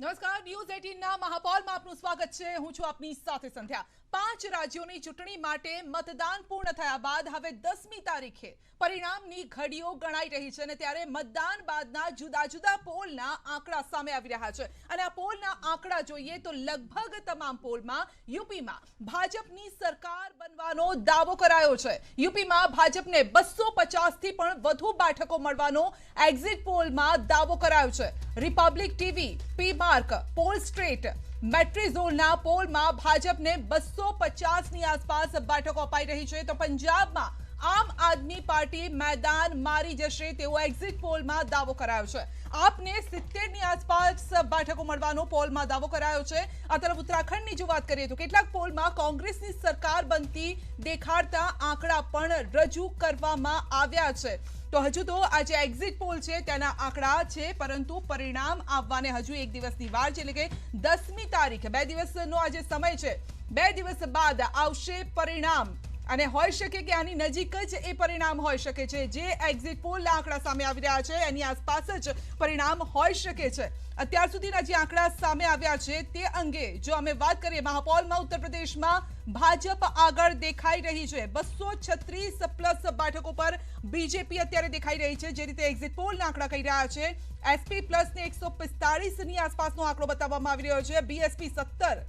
નમસ્કાર, ન્યૂઝ 18 ના મહાપોલમાં આપનું સ્વાગત છે. હું છું આપની સાથે સંધ્યા. 5 રાજ્યોની ચૂંટણી માટે મતદાન પૂર્ણ થયા બાદ હવે 10મી તારીખે પરિણામની ઘડીઓ ગણાઈ રહી છે અને ત્યારે મતદાન બાદના જુદા જુદા પોલના આંકડા સામે આવી રહ્યા છે અને આ પોલના આંકડા જોઈએ તો લગભગ તમામ પોલમાં યુપીમાં ભાજપની સરકાર બનવાનો દાવો કરાયો છે. યુપીમાં ભાજપને 250 થી પણ વધુ બેઠકો મળવાનો એક્ઝિટ પોલમાં દાવો કરાયો છે. રિપબ્લિક ટીવી, પી માર્ક, પોલ સ્ટ્રીટ, મેટ્રીઝોલના પોલમાં ભાજપને 250 ની આસપાસ બેઠકો અપાઈ રહી છે તો પંજાબમાં આમ આદમી પાર્ટી મેદાન મારી જશે તેવો એક્ઝિટ પોલમાં દાવો કરાયો છે. આપને 70 ની આસપાસ બેઠકો મળવાનો પોલમાં દાવો કરાયો છે. આ તરફ ઉત્તરાખંડની જો વાત કરીએ તો કેટલાક પોલમાં કોંગ્રેસની સરકાર બનતી દેખાડતા આંકડા પણ રજૂ કરવામાં આવ્યા છે. તો હજુ તો આ જે એક્ઝિટ પોલ છે તેના આંકડા છે, પરંતુ પરિણામ આવવાને હજુ એક દિવસની વાર છે, એટલે કે 10મી તારીખે 2 દિવસનો આ જે સમય છે, 2 દિવસ બાદ આવશે પરિણામ અને હોઈ શકે કે આની નજીક જ એ પરિણામ હોઈ શકે છે. જે એક્ઝિટ પોલના આંકડા સામે આવી રહ્યા છે એની આસપાસ જ પરિણામ હોઈ શકે છે. અત્યાર સુધીના જે આંકડા સામે આવ્યા છે તે અંગે જો અમે વાત કરીએ, મહાપોલમાં ઉત્તર પ્રદેશમાં ભાજપ આગળ દેખાઈ રહી છે. 236 પ્લસ બેઠકો પર બીજેપી અત્યારે દેખાઈ રહી છે. જે રીતે એક્ઝિટ પોલના આંકડા કહી રહ્યા છે, એસપી પ્લસ ને 145 ની આસપાસનો આંકડો બતાવવામાં આવી રહ્યો છે. બીએસપી 17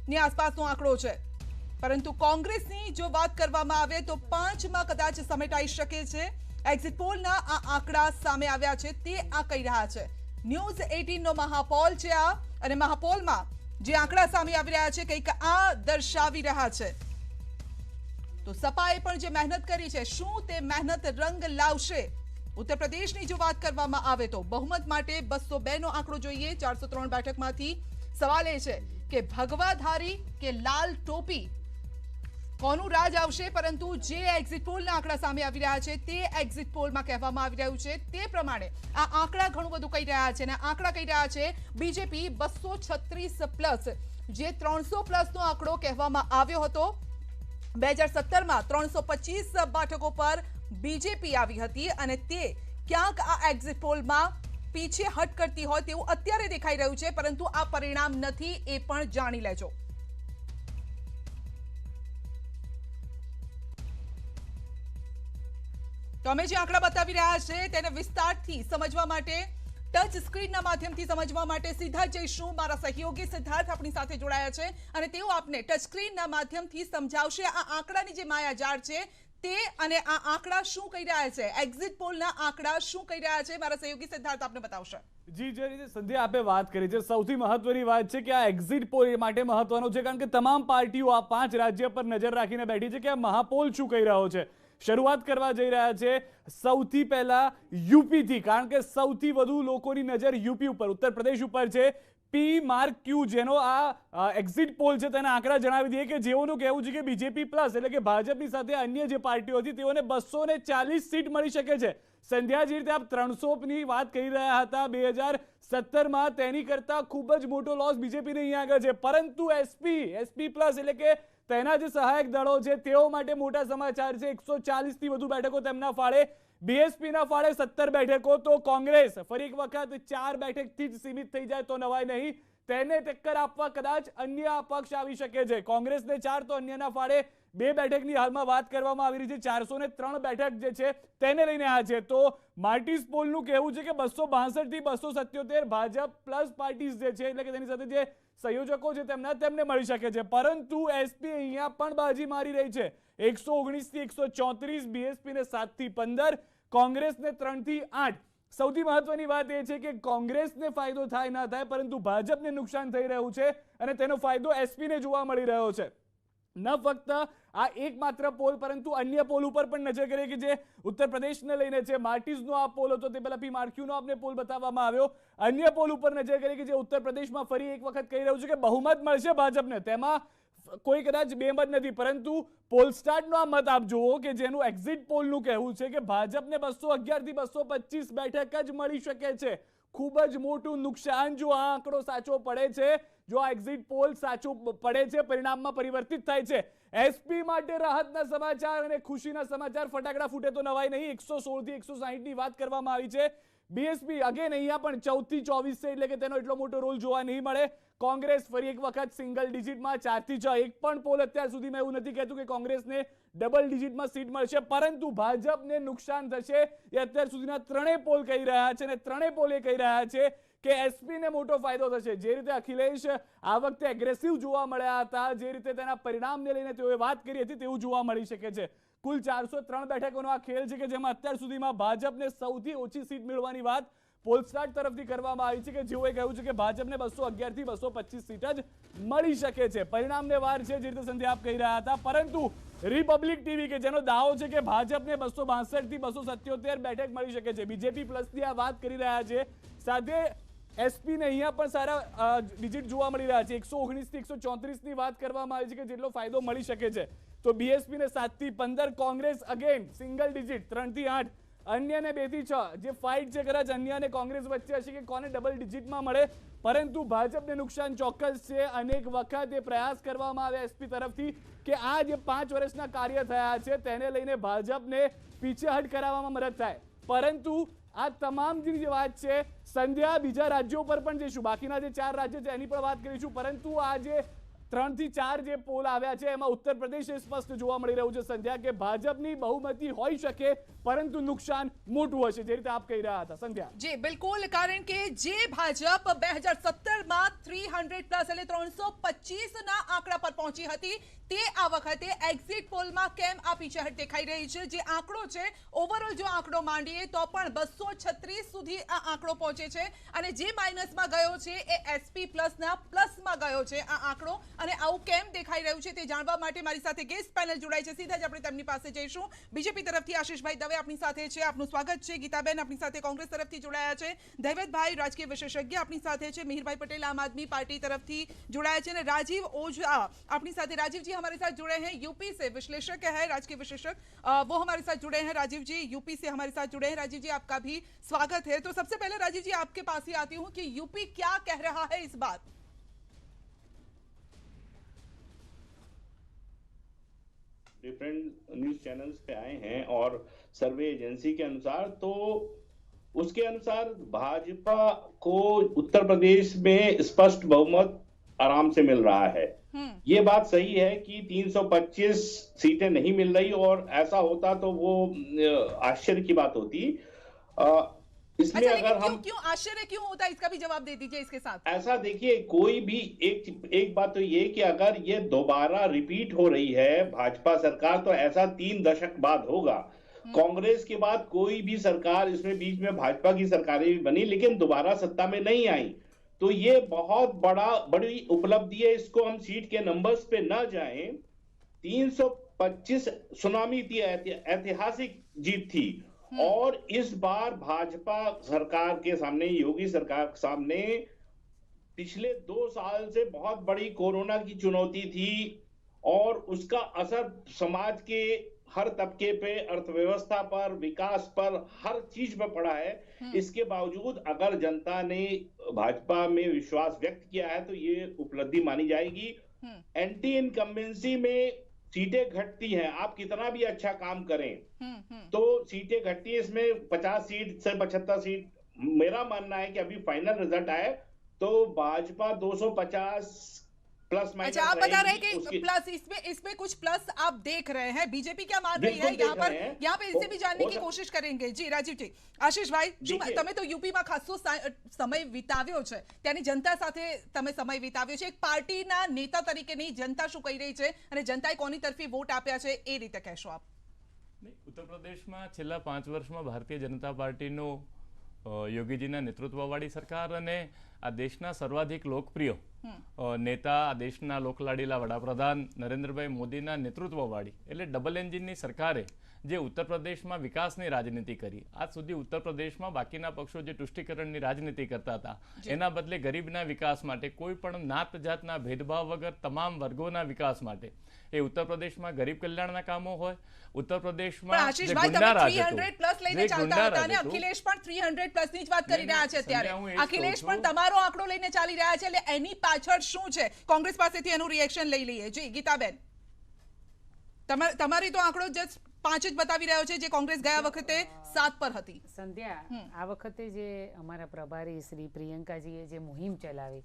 ની આસપાસનો આંકડો છે. પરંતુ કોંગ્રેસની જો વાત કરવામાં આવે તો 5માં કદાચ સમેટાઈ શકે છે. એક્ઝિટ પોલના આ આંકડા સામે આવ્યા છે તે આ કહી રહ્યા છે. ન્યૂઝ 18 નો મહાપોલ છે આ, અને મહાપોલમાં જે આંકડા સામે આવી રહ્યા છે કંઈક આ દર્શાવી રહ્યા છે. તો સપાએ પણ જે મહેનત કરી છે, શું તે મહેનત રંગ લાવશે? ઉત્તર પ્રદેશની જો વાત કરવામાં આવે તો બહુમત માટે 202 નો આંકડો જોઈએ 403 બેઠકમાંથી. સવાલ એ છે કે ભગવાધારી કે લાલ ટોપી, કોનું રાજ આવશે? પરંતુ જે એક્ઝિટ પોલના આંકડા સામે આવી રહ્યા છે તે એક્ઝિટ પોલમાં કહેવામાં આવી રહ્યું છે તે પ્રમાણે આ આંકડા ઘણું બધું કહી રહ્યા છે અને આંકડા કહી રહ્યા છે બીજેપી 236 પ્લસ, જે 300 પ્લસનો આંકડો કહેવામાં આવ્યો હતો 2017માં 325 બેઠકો પર બીજેપી આવી હતી અને તે ક્યાંક આ એક્ઝિટ પોલમાં પીછે હટ કરતી હોય તેવું અત્યારે દેખાઈ રહ્યું છે. પરંતુ આ પરિણામ નથી એ પણ જાણી લેજો. તો અમે જે આંકડા બતાવી રહ્યા છે તેને વિસ્તારથી સમજવા માટે, ટચ સ્ક્રીનના માધ્યમથી સમજવા માટે સીધા જઈશું. મારા સહયોગી સિદ્ધાર્થ આપણી સાથે જોડાયા છે અને તેઓ આપને ટચ સ્ક્રીનના માધ્યમથી સમજાવશે આ આંકડાની જે માયાજાળ છે તે અને આ આંકડા શું કહી રહ્યા છે, એક્ઝિટ પોલના આંકડા શું કહી રહ્યા છે. મારા સહયોગી સિદ્ધાર્થ આપને બતાવશે. જી, જે રીતે સંધ્યા આપે વાત કરી છે, સૌથી મહત્વની વાત છે કે આ એક્ઝિટ પોલ એ માટે મહત્વનો છે કારણ કે તમામ પાર્ટીઓ આ 5 રાજ્ય પર નજર રાખીને બેઠી છે કે આ મહાપોલ શું કહી રહ્યો છે. શરૂઆત કરવા જઈ રહ્યા છે સૌથી પહેલા યુપીથી, કારણ કે સૌથી વધુ લોકોની નજર યુપી ઉપર, ઉત્તર પ્રદેશ ઉપર છે. પી માર્ક ક્યુ, જેનો આ એક્ઝિટ પોલ છે તેના આંકડા જણાવી દઈએ કે જેઓનું કહેવું છે કે બીજેપી પ્લસ એટલે કે ભાજપની સાથે અન્ય જે પાર્ટીઓ હતી તેઓને 240 સીટ મળી શકે છે. સંધ્યા, જે રીતે આપ 300 ની વાત કરી રહ્યા હતા 2017માં, તેની કરતા ખૂબ જ મોટો લોસ બીજેપીને અહીંયા આગળ છે. પરંતુ એસપી પ્લસ એટલે કે તેના જે સહાયક દળો છે તેઓ માટે મોટા સમાચાર છે. 140 થી વધુ બેઠકો તેમના ફાળે, બીએસપીના ફાળે 17 બેઠકો. તો કોંગ્રેસ ફરી એક વખત 4 બેઠકથી જ સીમિત થઈ જાય તો નવાય નહીં. તેને ટક્કર આપવા કદાચ અન્ય પક્ષ આવી શકે છે. કોંગ્રેસને 4 તો અન્યના ફાળે 2 બેઠકની હાલમાં વાત કરવામાં આવી રહી છે. 403 બેઠક જે છે તેને લઈને આ છે. તો માર્ટિસ પોલનું કહેવું છે કે 262 થી 277 ભાજપ પ્લસ પાર્ટીઝ જે છે એટલે કે તેની સાથે જે સંયોજકો છે તેમને મળી શકે છે. પરંતુ એસપી અહીંયા પણ બાજી મારી રહી છે. 119 થી 134, બીએસપી ને 7 થી 15, કોંગ્રેસને 3 થી 8. સૌથી મહત્વની વાત એ છે કે કોંગ્રેસને ફાયદો થાય ના થાય, પરંતુ ભાજપને નુકસાન થઈ રહ્યું છે અને તેનો ફાયદો એસપીને જોવા મળી રહ્યો છે. ન ફક્ત આ એકમાત્ર પોલ, પરંતુ અન્ય પોલ ઉપર પણ નજર કરીએ કે જે ઉત્તર પ્રદેશને લઈને છે. માર્ટિઝનો આ પોલ હતો, તે પહેલા પી માર્ક્યુનો આપને પોલ બતાવવામાં આવ્યો. અન્ય પોલ ઉપર નજર કરીએ કે જે ઉત્તર પ્રદેશમાં ફરી એક વખત કહી રહ્યું છે કે બહુમત મળશે ભાજપને. તેમાં કોઈ કદાચ બેમત નથી, પરંતુ પોલસ્ટારનો આ મત આપ જુઓ કે જેનું એક્ઝિટ પોલનું કહેવું છે કે ભાજપને 211 થી 225 બેઠક જ મળી શકે છે. ખૂબ જ મોટું નુકસાન જો આ આંકડો સાચો પડે છે, જો આ એક્ઝિટ પોલ સાચું પડે છે, પરિણામમાં પરિવર્તિત થાય છે. એસપી માટે રાહતના સમાચાર અને ખુશીના સમાચાર, ફટાકડા ફૂટે તો નવાય નહીં. 116 થી 160 ની વાત કરવામાં આવી છે. બીએસપી અગેન અહીંયા પણ 14 થી 24 છે, એટલે કે તેનો એટલો મોટો રોલ જોવા નહીં મળે. કોંગ્રેસ ફરી એક વખત સિંગલ ડિજિટમાં 4 થી 6. એક પણ પોલ અત્યાર સુધીમાં એવું નથી કહેતું કે કોંગ્રેસને ડબલ ડિજિટમાં સીટ મળશે, પરંતુ ભાજપને નુકસાન થશે એ અત્યાર સુધીના ત્રણેય પોલ કહી રહ્યા છે, અને ત્રણેય પોલ એ કહી રહ્યા છે કે એસપીને મોટો ફાયદો થશે. જે રીતે અખિલેશ આ વખતે એગ્રેસિવ જોવા મળ્યા હતા, જે રીતે તેના પરિણામને લઈને તેઓએ વાત કરી હતી, તેવું જોવા મળી શકે છે. કુલ 403 બેઠકોનો આ ખેલ છે કે જેમાં અત્યાર સુધીમાં ભાજપને સૌથી ઓછી સીટ મેળવવાની વાત પોલસ્ટાર તરફથી કરવામાં આવી છે, કે જેઓએ કહ્યું છે કે ભાજપને 211 થી 225 સીટ જ મળી શકે છે. પરિણામને વાર છે, જે રીતે સંધ્યા આપ કહી રહ્યા હતા, પરંતુ રિપબ્લિક ટીવી કે જેનો દાવો છે કે ભાજપને 262 થી 277 બેઠક મળી શકે છે, બીજેપી પ્લસની આ વાત કરી રહ્યા છે. સાથે એસપીને અહીંયા પણ સારા ડિજિટ જોવા મળી રહ્યા છે. 119 થી 134 ની વાત કરવામાં આવી છે કે જેટલો ફાયદો મળી શકે છે. તો બીએસપી ને 7 થી 15, કોંગ્રેસ અગેન સિંગલ ડિજિટ 3 થી 8, અન્યને 2 થી 6. જે ફાઇટ છે કદાચ અન્ય અને કોંગ્રેસ વચ્ચે હશે કે કોને ડબલ ડિજિટમાં મળે, પરંતુ ભાજપને નુકસાન ચોક્કસ છે. અનેક વખત એ પ્રયાસ કરવામાં આવ્યા એસપી તરફથી કે આ જે 5 વર્ષના કાર્ય થયા છે તેને લઈને ભાજપને પીછેહટ કરાવવામાં મદદ થાય, પરંતુ આ તમામ જે વાત છે સંધ્યા બીજા રાજ્યો પર પણ જઈશું, બાકીના જે 4 રાજ્યો છે એની પણ વાત કરીશું, પરંતુ આ જે 3 થી 4 જે પોલ આવ્યા છે એમાં ઉત્તર પ્રદેશ સ્પષ્ટ જોવા મળી રહ્યું છે સંધ્યા કે ભાજપની બહુમતી હોઈ શકે, પરંતુ નુકસાન મોટું હશે, જે રીતે આપ કહી રહ્યા હતા સંધ્યા. જી બિલકુલ, કારણ કે જે ભાજપ 2017માં 300 પ્લસ એટલે 325 ના આંકડા પર પહોંચી હતી, તે આ વખતે એક્ઝિટ પોલમાં કેમ આ પીછેહટ દેખાઈ રહી છે. જે આંકડો છે ઓવરઓલ જો આંકડો માંડીએ તો પણ 236 સુધી આ આંકડો પહોંચે છે, અને જે માઇનસમાં ગયો છે એ એસપી પ્લસના પ્લસમાં ગયો છે આ આંકડો. અને આવું કેમ દેખાઈ રહ્યું છે તે જાણવા માટે મારી સાથે ગેસ્ટ પેનલ જોડાઈ છે, સીધા જ આપણે તેમની પાસે જઈશું. બીજેપી તરફથી આશીષભાઈ દવે આપણી સાથે છે, આપનું સ્વાગત છે. ગીતાબેન આપણી સાથે કોંગ્રેસ તરફથી જોડાયા છે, દૈવતભાઈ રાજકીય વિશેષજ્ઞ આપણી સાથે છે, મિહિરભાઈ પટેલ આમ आदमी पार्टी तरफ थी जुड़ाया है, राजीव ओझा अपनी साथ, राजीव जी हमारे साथ जुड़े हैं, यूपी से विश्लेषक है, राजकीय विशेषज्ञ, वो हमारे साथ जुड़े हैं. राजीव जी यूपी से हमारे साथ जुड़े हैं. राजीव जी आपका भी स्वागत है. तो सबसे पहले राजीव जी आपके पास ही आती हूँ कि यूपी क्या कह रहा है इस बात. डिफरेंट न्यूज चैनल्स पे आए हैं और सर्वे एजेंसी के अनुसार, तो उसके अनुसार भाजपा को उत्तर प्रदेश में स्पष्ट बहुमत आराम से मिल रहा है. ये बात सही है कि 325 सीटें नहीं मिल रही, और ऐसा होता तो वो आश्चर्य की बात होती. इसमें अगर हम क्यों आश्चर्य क्यों होता है, इसका भी जवाब दे दीजिए इसके साथ. ऐसा देखिए, कोई भी एक बात तो ये कि अगर ये दोबारा रिपीट हो रही है भाजपा सरकार, तो ऐसा 3 दशक बाद होगा. कांग्रेस के बाद कोई भी सरकार, इसमें बीच में भाजपा की सरकारें भी बनी लेकिन दोबारा सत्ता में नहीं आई. तो ये बहुत बड़ी उपलब्धि है. इसको हम सीट के नंबर्स पे ना जाएं. 325 सुनामी थी, ऐतिहासिक जीत थी, और इस बार भाजपा सरकार के सामने, योगी सरकार के सामने पिछले 2 साल से बहुत बड़ी कोरोना की चुनौती थी, और उसका असर समाज के हर तबके पे, अर्थव्यवस्था पर, विकास पर, हर चीज पर पड़ा है. इसके बावजूद अगर जनता ने भाजपा में विश्वास व्यक्त किया है तो ये उपलब्धि मानी जाएगी. एंटी इनकम्बेंसी में सीटें घटती हैं, आप कितना भी अच्छा काम करें तो सीटें घटती है. इसमें 50 सीट से 75 सीट, मेरा मानना है कि अभी फाइनल रिजल्ट आए तो भाजपा 250 प्लस माइनस. अच्छा, आप बता रहे हैं कि प्लस, इसमें कुछ प्लस आप देख रहे हैं. बीजेपी क्या मान रही है यहाँ पे इसे भी जानने की कोशिश करेंगे. जी राजीव जी. आशीषભાઈ, તમે તો યુપીમાં ખાસો સમય વિતાવ્યો છે, ત્યાંની જનતા સાથે તમે સમય વિતાવ્યો છે, એક પાર્ટીના નેતા તરીકે નહીં, જનતા શું કહી રહી છે અને જનતાએ કોની તરફી વોટ આપ્યા છે એ રીતે કહેશો આપ. ઉત્તર પ્રદેશમાં છેલ્લા 5 વર્ષમાં ભારતીય જનતા પાર્ટીનો યોગીજીના નેતૃત્વવાળી સરકાર અને આ દેશના સર્વાધિક લોકપ્રિય નેતા, આ દેશના લોકલાડીલા વડાપ્રધાન નરેન્દ્રભાઈ મોદીના નેતૃત્વવાળી એટલે ડબલ એન્જિનની સરકારે જે ઉત્તર પ્રદેશમાં વિકાસની રાજનીતિ કરી, આજ સુધી ઉત્તર પ્રદેશમાં બાકીના પક્ષો જે તુષ્ટિકરણની રાજનીતિ કરતા હતા એના બદલે ગરીબના વિકાસ માટે, કોઈ પણ નાત જાતના ભેદભાવ વગર તમામ વર્ગોના વિકાસ માટે એ ઉત્તર પ્રદેશમાં ગરીબ કલ્યાણના કામો હોય, ઉત્તર પ્રદેશમાં જે ગુંડા રાજ હતું, 300 પ્લસ લઈને ચાલતા હતા અને અખિલેશ પણ 300 પ્લસ ની જ વાત કરી રહ્યા છે અત્યારે. અખિલેશ પણ તમારો આંકડો લઈને ચાલી રહ્યા છે, એટલે એની પાછળ શું છે? કોંગ્રેસ પાસેથી એનું રિએક્શન લઈ લઈએ. જી ગીતાબેન, તમારી તો આંકડો જસ્ટ 5 જ બતાવી રહ્યો છે, જે કોંગ્રેસ ગયા વખતે 7 પર હતી. સંધ્યા, આ વખતે જે અમારા પ્રભારી શ્રી પ્રિયંકાજીએ જે મુહિમ ચલાવી,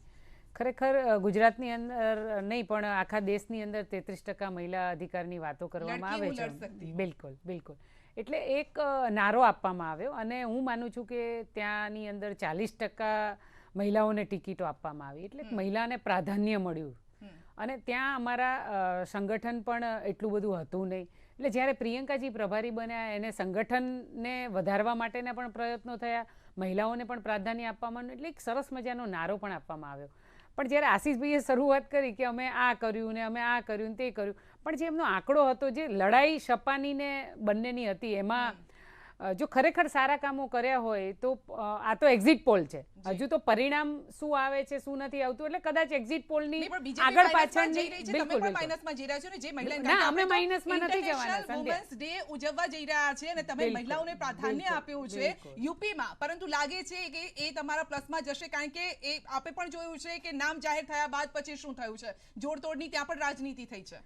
ખરેખર ગુજરાતની અંદર નહીં પણ આખા દેશની અંદર 33% મહિલા અધિકારની વાતો કરવામાં આવે છે. બિલકુલ બિલકુલ. એટલે એક નારો આપવામાં આવ્યો અને હું માનું છું કે ત્યાંની અંદર 40% મહિલાઓને ટિકિટો આપવામાં આવી, એટલે મહિલાને પ્રાધાન્ય મળ્યું. અને ત્યાં અમારા સંગઠન પણ એટલું બધું હતું નહીં, એટલે જ્યારે પ્રિયંકાજી પ્રભારી બન્યા એને સંગઠનને વધારવા માટેના પણ પ્રયત્નો થયા, મહિલાઓને પણ પ્રાધાન્ય આપવામાં, એટલે એક સરસ મજાનો નારો પણ આપવામાં આવ્યો. પણ જ્યારે આશીષભાઈએ શરૂઆત કરી કે અમે આ કર્યું ને અમે આ કર્યું ને તે કર્યું, પણ જે એમનો આંકડો હતો, જે લડાઈ સપાની ને બંનેની હતી, એમાં જો ખરેખર સારા કામો કર્યા હોય તો આ તો એક્ઝિટ પોલ છે, હજુ તો પરિણામ શું આવે છે શું નથી આવતું, એટલે કદાચ એક્ઝિટ પોલની આગળ પાછળની બિલકુલ માઇનસમાં જઈ રહ્યા છો ને, જે મહિલા ના અમે માઇનસમાં નથી જવાના. વુમન્સ ડે ઉજવવા જઈ રહ્યા છે અને તમે મહિલાઓને પ્રાધાન્ય આપ્યું છે યુપીમાં, પરંતુ લાગે છે કે એ તમારા પ્લસમાં જશે, કારણ કે એ આપે પણ જોયું છે કે નામ જાહેર થયા બાદ પછી શું થયું છે, જોડતોડની ત્યાં પણ રાજનીતિ થઈ છે.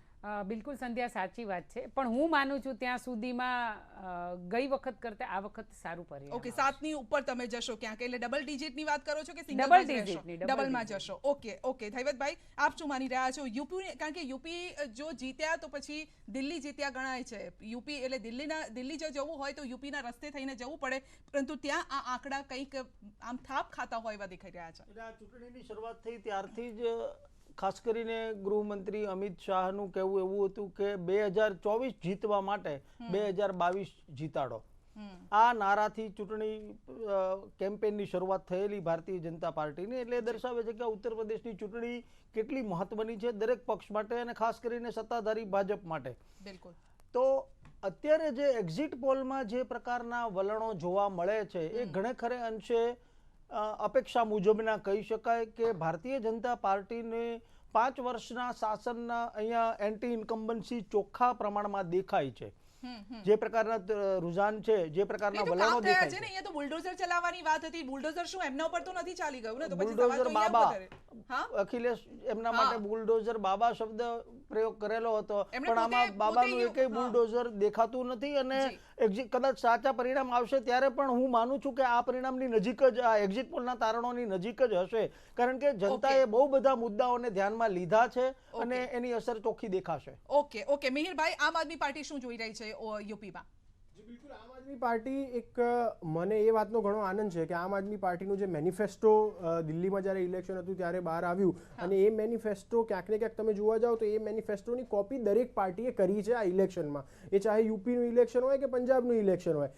બિલકુલ સંધ્યા, સાચી વાત છે, પણ હું માનું છું ત્યાં સુધીમાં ગઈ વખત કરતા આ વખત સારું પરિણામ. ઓકે, 7 ની ઉપર તમે જશો ક્યાંક, એટલે ડબલ ડિજિટની વાત કરો છો કે સિંગલ ડબલ ડિજિટની? ડબલમાં જશો. Okay okay. ધૈવતભાઈ, આપ શું માની રહ્યા છો? યુપી, કારણ કે યુપી જો જીત્યા તો પછી દિલ્હી જીત્યા ગણાય છે. યુપી એટલે દિલ્હી જો જવું હોય તો યુપીના રસ્તે થઈને જવું પડે, પરંતુ ત્યાં આ આંકડા કંઈક આમ થાપ ખાતા હોય એવા દેખાઈ રહ્યા છે. આ ચૂંટણીની શરૂઆત થઈ ત્યારથી જ ખાસ કરીને ગૃહમંત્રી અમિત શાહનું કહેવું એવું હતું કે 2024 જીતવા માટે 2022 જીતાડો. આ નારાથી ચૂંટણી કેમ્પેનની શરૂઆત થયેલી ભારતીય જનતા પાર્ટીની, એટલે દર્શાવે છે કે ઉત્તર પ્રદેશની ચૂંટણી કેટલી મહત્વની છે દરેક પક્ષ માટે અને ખાસ કરીને સત્તાધારી ભાજપ માટે. બિલકુલ. તો અત્યારે જે એક્ઝિટ પોલમાં જે પ્રકારના વલણો જોવા મળે છે એ ઘણે ખરે અંશે અપેક્ષા મુજબના કહી શકાય કે ભારતીય જનતા પાર્ટીને 5 વર્ષના શાસનના અહીંયા એન્ટી ઇન્કમ્બન્સી ચોખ્ખા પ્રમાણમાં દેખાય છે. જે પ્રકારના રુઝાન છે, જે પ્રકારના વલણો દેખાય છે. અહીંયા તો બુલડોઝર ચલાવવાની વાત હતી, બુલડોઝર શું એમના ઉપર તો નથી ચાલી ગયું ને? તો પછી બુલડોઝર બાબા, અખિલેશ એમના માટે બુલડોઝર બાબા શબ્દ પ્રયોગ કરેલો હતો, પણ આમાં બાબાનું એકેય બુલડોઝર દેખાતું નથી. અને કદાચ સાચા પરિણામ આવશે ત્યારે પણ હું માનું છું કે આ પરિણામની નજીક જ, આ એક્ઝિટ પોલના તારણોની નજીક જ હશે, કારણ કે જનતાએ બહુ બધા મુદ્દાઓને ધ્યાનમાં લીધા છે અને એની અસર ચોખ્ખી દેખાશે. Okay okay. મિહિરભાઈ, આમ આદમી પાર્ટી શું જોઈ રહી છે યુપીમાં? બિલકુલ, આમ આદમી પાર્ટી એક, મને એ વાતનો ઘણો આનંદ છે કે આમ આદમી પાર્ટીનું જે મેનિફેસ્ટો દિલ્હીમાં જ્યારે ઇલેક્શન હતું ત્યારે બહાર આવ્યું, અને એ મેનિફેસ્ટો ક્યાંક ને ક્યાંક તમે જોવા જાઓ તો એ મેનિફેસ્ટોની કોપી દરેક પાર્ટીએ કરી છે આ ઇલેક્શનમાં. એ ચાહે યુપીનું ઇલેક્શન હોય કે પંજાબનું ઇલેક્શન હોય.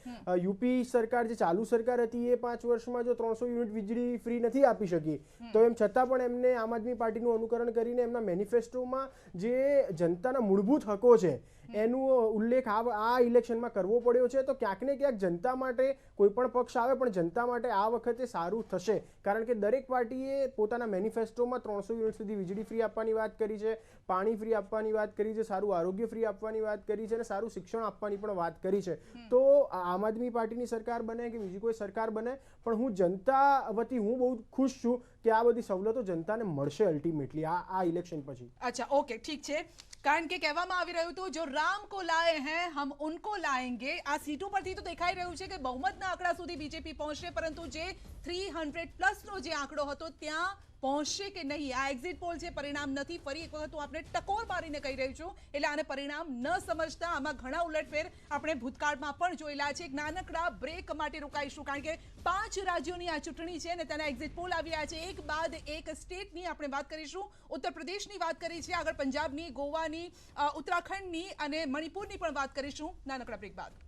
યુપી સરકાર જે ચાલુ સરકાર હતી એ 5 વર્ષમાં જો 300 યુનિટ વીજળી ફ્રી નથી આપી શકી, તો એમ છતાં પણ એમને આમ આદમી પાર્ટીનું અનુકરણ કરીને એમના મેનિફેસ્ટોમાં જે જનતાના મૂળભૂત હકો છે એનું ઉલ્લેખ આ ઇલેક્શનમાં કરવો પડ્યો છે. તો ક્યાંક ને ક્યાંક જનતા માટે કોઈ પણ પક્ષ આવે પણ જનતા માટે આ વખતે સારું થશે, કારણ કે દરેક પાર્ટીએ પોતાના મેનિફેસ્ટોમાં 300 યુનિટ સુધી વીજળી ફ્રી આપવાની વાત કરી છે, પાણી ફ્રી આપવાની વાત કરી છે, સારું આરોગ્ય ફ્રી આપવાની વાત કરી છે અને સારું શિક્ષણ આપવાની પણ વાત કરી છે. તો આમ આદમી પાર્ટીની સરકાર બને કે બીજી કોઈ સરકાર બને, પણ હું જનતા વતી હું બહુ ખુશ છું કે આ બધી સવલતો જનતાને મળશે અલ્ટિમેટલી આ ઇલેક્શન પછી. અચ્છા, ઓકે, ઠીક છે. કારણ કે કહેવામાં આવી રહ્યું હતું, જો રામ को लाए हैं हम उनको लाएंगे. આ સીટો પરથી તો દેખાઈ રહ્યું છે કે બહુમતના આંકડા સુધી બીજેપી પહોંચશે, પરંતુ જે 300 નો જે આંકડો હતો ત્યાં પહોંચશે કે નહીં, આ એક્ઝિટ પોલ છે, પરિણામ નથી. ફરી એક વખત હું આપણે ટકોર મારીને કહી રહી છું, એટલે આને પરિણામ ન સમજતા. આમાં ઘણા ઉલટફેર આપણે ભૂતકાળમાં પણ જોયેલા છે. એક નાનકડા બ્રેક માટે રોકાઈશું, કારણ કે 5 રાજ્યોની આ ચૂંટણી છે અને તેના એક્ઝિટ પોલ આવ્યા છે. એક બાદ એક સ્ટેટની આપણે વાત કરીશું. ઉત્તર પ્રદેશની વાત કરી છે, આગળ પંજાબની, ગોવાની, ઉત્તરાખંડની અને મણિપુરની પણ વાત કરીશું નાનકડા બ્રેક બાદ.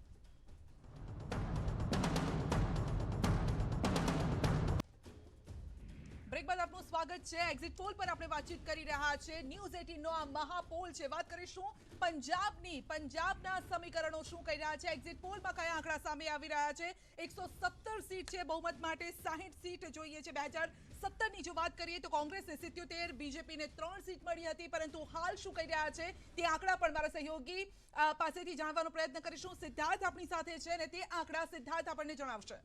બ્રેક બાદ આપનું સ્વાગત છે. એક્ઝિટ પોલ પર આપણે વાતચીત કરી રહ્યા છે. ન્યૂઝ 18 નો આ મહાપોલ છે. વાત કરીશું પંજાબની. પંજાબના સમીકરણો શું કહી રહ્યા છે, એક્ઝિટ પોલમાં કયા આંકડા સામે આવી રહ્યા છે. 117 સીટ છે બહુમત માટે, 60 સીટ જોઈએ છે. 2017ની જો વાત કરીએ તો કોંગ્રેસને 77, બીજેપીને 3 સીટ મળી હતી, પરંતુ હાલ શું કહી રહ્યા છે તે આંકડા પણ મારા સહયોગી પાસેથી જાણવાનો પ્રયત્ન કરીશું. સિદ્ધાર્થ આપણી સાથે છે અને તે આંકડા સિદ્ધાર્થ આપણને જણાવશે.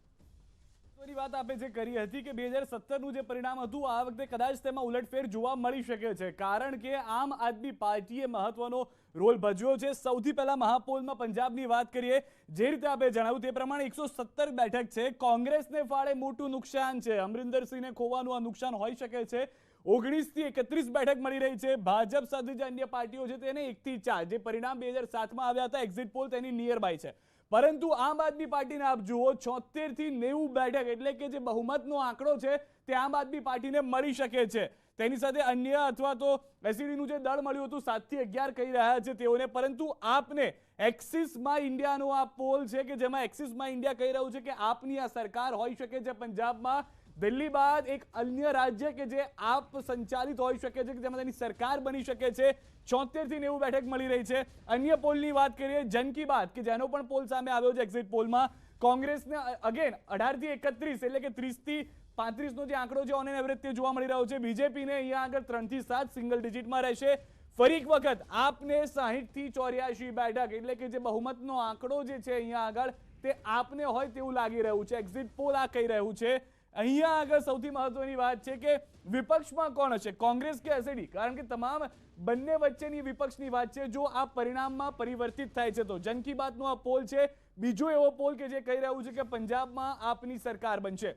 વાત આપે જે કરી હતી કે 2017નું જે પરિણામ હતું આ વખતે કદાચ તેમાં ઉલટફેર જોવા મળી શકે છે, કારણ કે આમ આદમી પાર્ટીએ મહત્વનો રોલ ભજવ્યો છે. સૌથી પહેલા મહાપોલમાં પંજાબની વાત કરીએ. જે રીતે આપણે જણાવ્યું તે પ્રમાણે 117 બેઠક છે. કોંગ્રેસને ફાળે મોટું નુકસાન છે. અમરિંદરસિંહને ખોવાનું આ નુકસાન હોઈ શકે છે. 19 થી 31 બેઠક મળી રહી છે. ભાજપ સાથે જે અન્ય પાર્ટીઓ છે તેને 1 થી 4, જે પરિણામ 2007માં આવ્યા હતા એક્ઝિટ પોલ તેની નિયર બાય છે. પરંતુ આમ આદમી પાર્ટીને આપ જુઓ 76 થી 90 બેઠક, એટલે કે જે બહુમતનો આંકડો છે તે આમ આદમી પાર્ટીને મળી શકે છે. તેની સાથે અન્ય અથવા તો એસઈડીનું જે દળ મળ્યું હતું 7 થી 11 કહી રહ્યા છે તેઓને. પરંતુ આપને એક્સિસમાં ઇન્ડિયાનો આ પોલ છે કે જેમાં એક્સિસમાં ઇન્ડિયા કહી રહ્યું છે કે આપની આ સરકાર હોઈ શકે છે પંજાબમાં. દિલ્હી બાદ એક અન્ય રાજ્ય કે જે આપ સંચાલિત હોઈ શકે છે કે જેમાં તેની સરકાર બની શકે છે. 76 થી 90 બેઠક મળી રહી છે. અન્ય પોલની વાત કરીએ, જન કી બાત કે જેનો પણ પોલ સામે આવ્યો છે એક્ઝિટ પોલમાં, કોંગ્રેસને અગેન 18 થી 31 એટલે કે 30 થી 35નો જે આંકડો છે ઓન એન એવરેજ તે જોવા મળી રહ્યો છે. બીજેપીને અહીંયા આગળ 3 થી 7 સિંગલ ડિજિટમાં રહેશે. ફરી એક વખત આપને 60 થી 84 બેઠક એટલે કે જે બહુમતનો આંકડો જે છે અહીંયા આગળ તે આપને હોય તેવું લાગી રહ્યું છે. એક્ઝિટ પોલ આ કહી રહ્યું છે. અહીંયા આગળ સૌથી મહત્વની વાત છે કે વિપક્ષમાં કોણ હશે, કોંગ્રેસ કે એસએડી? કારણ કે તમામ બંને વચ્ચેની વિપક્ષની વાત છે. જો આ પરિણામમાં પરિવર્તિત થાય છે તો જન કી બાતનો આ પોલ છે. બીજો એવો પોલ કે જે કહી રહ્યું છે કે પંજાબમાં આપની સરકાર બનશે.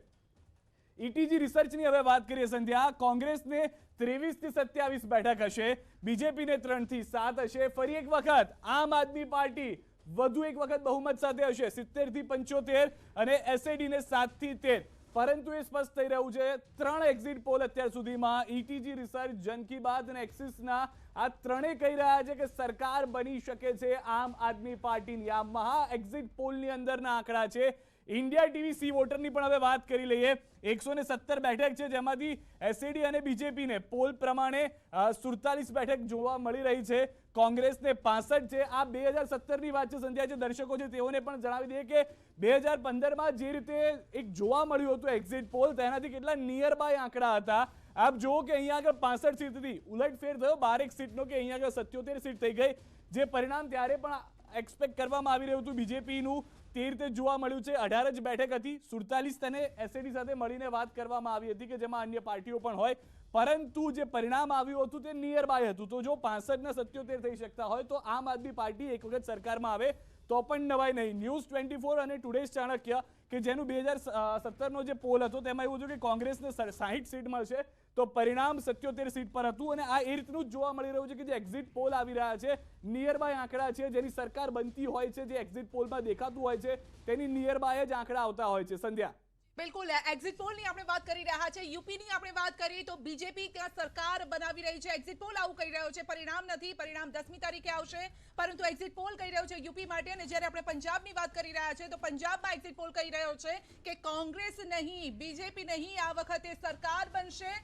ઈટીજી રિસર્ચની હવે વાત કરીએ સંધ્યા. કોંગ્રેસને 23 થી 27 બેઠક હશે, બીજેપીને 3 થી 7 હશે. ફરી એક વખત આમ આદમી પાર્ટી વધુ એક વખત બહુમત સાથે હશે 70 થી 75 અને એસએડીને 7 થી 13. પરંતુ એ સ્પષ્ટ થઈ રહ્યું છે 3 એક્ઝિટ પોલ અત્યાર સુધીમાં ઈટીજી રિસર્ચ, જન કી બાત અને એક્સિસના આ ત્રણેય કહી રહ્યા છે કે સરકાર બની શકે છે આમ આદમી પાર્ટીની. આ મહા એક્ઝિટ પોલની અંદરના આંકડા છે. ઇન્ડિયા ટીવી સી વોટરની પણ હવે વાત કરી લઈએ. 117 બેઠક છે જેમાંથી એસએડી અને બીજેપીને પોલ પ્રમાણે 47 બેઠક જોવા મળી રહી છે. કોંગ્રેસને 65 છે. આ 2017ની વાત છે સંધ્યા. જે દર્શકો છે તેઓને પણ જણાવી દઈએ કે 2015માં જે રીતે એક જોવા મળ્યું હતું એક્ઝિટ પોલ તેનાથી કેટલા નિયર બાય આંકડા હતા. આપ જુઓ કે અહીંયા આગળ 65 સીટથી ઉલટફેર થયો 12 સીટનો કે અહીંયા આગળ 77 સીટ થઈ ગઈ. જે પરિણામ ત્યારે પણ એક્સપેક્ટ કરવામાં આવી રહ્યું હતું બીજેપીનું તે રીતે જોવા મળ્યું છે. 18 જ બેઠક હતી. 47 તેને એસએડી સાથે મળીને વાત કરવામાં આવી હતી કે જેમાં અન્ય પાર્ટીઓ પણ હોય. પરંતુ જે પરિણામ આવ્યું હતું તે નિયર બાય હતું. તો જો 65 ને 77 થઈ શકતા હોય તો આમ આદમી પાર્ટી એક વખત સરકારમાં આવે તો પણ નવાઈ નહીં. ન્યૂઝ 24 અને ટુડેઝ ચાણક્ય કે જેનું 2017નો જે પોલ હતો તેમાં એવું હતું કે કોંગ્રેસને 60 સીટ મળશે તો પરિણામ 77 સીટ પર હતું. અને આ એ રીતનું જ જોવા મળી રહ્યું છે કે જે એક્ઝિટ પોલ આવી રહ્યા છે નિયર બાય આંકડા છે. જેની સરકાર બનતી હોય છે, જે એક્ઝિટ પોલમાં દેખાતું હોય છે તેની નિયર બાય જ આંકડા આવતા હોય છે. સંધ્યા, બિલકુલ એક્ઝિટ પોલની આપણે વાત કરી રહ્યા છે. યુપીની આપણે વાત કરીએ તો બીજેપી ત્યાં સરકાર બનાવી રહી છે. એક્ઝિટ પોલ આવું કહી રહ્યો છે. પરિણામ નથી, પરિણામ 10મી તારીખે આવશે. પરંતુ એક્ઝિટ પોલ કહી રહ્યો છે યુપી માટે. અને જ્યારે આપણે પંજાબની વાત કરી રહ્યા છે તો પંજાબમાં એક્ઝિટ પોલ કહી રહ્યો છે કે કોંગ્રેસ નહીં, બીજેપી નહીં, આ વખતે સરકાર બનશે,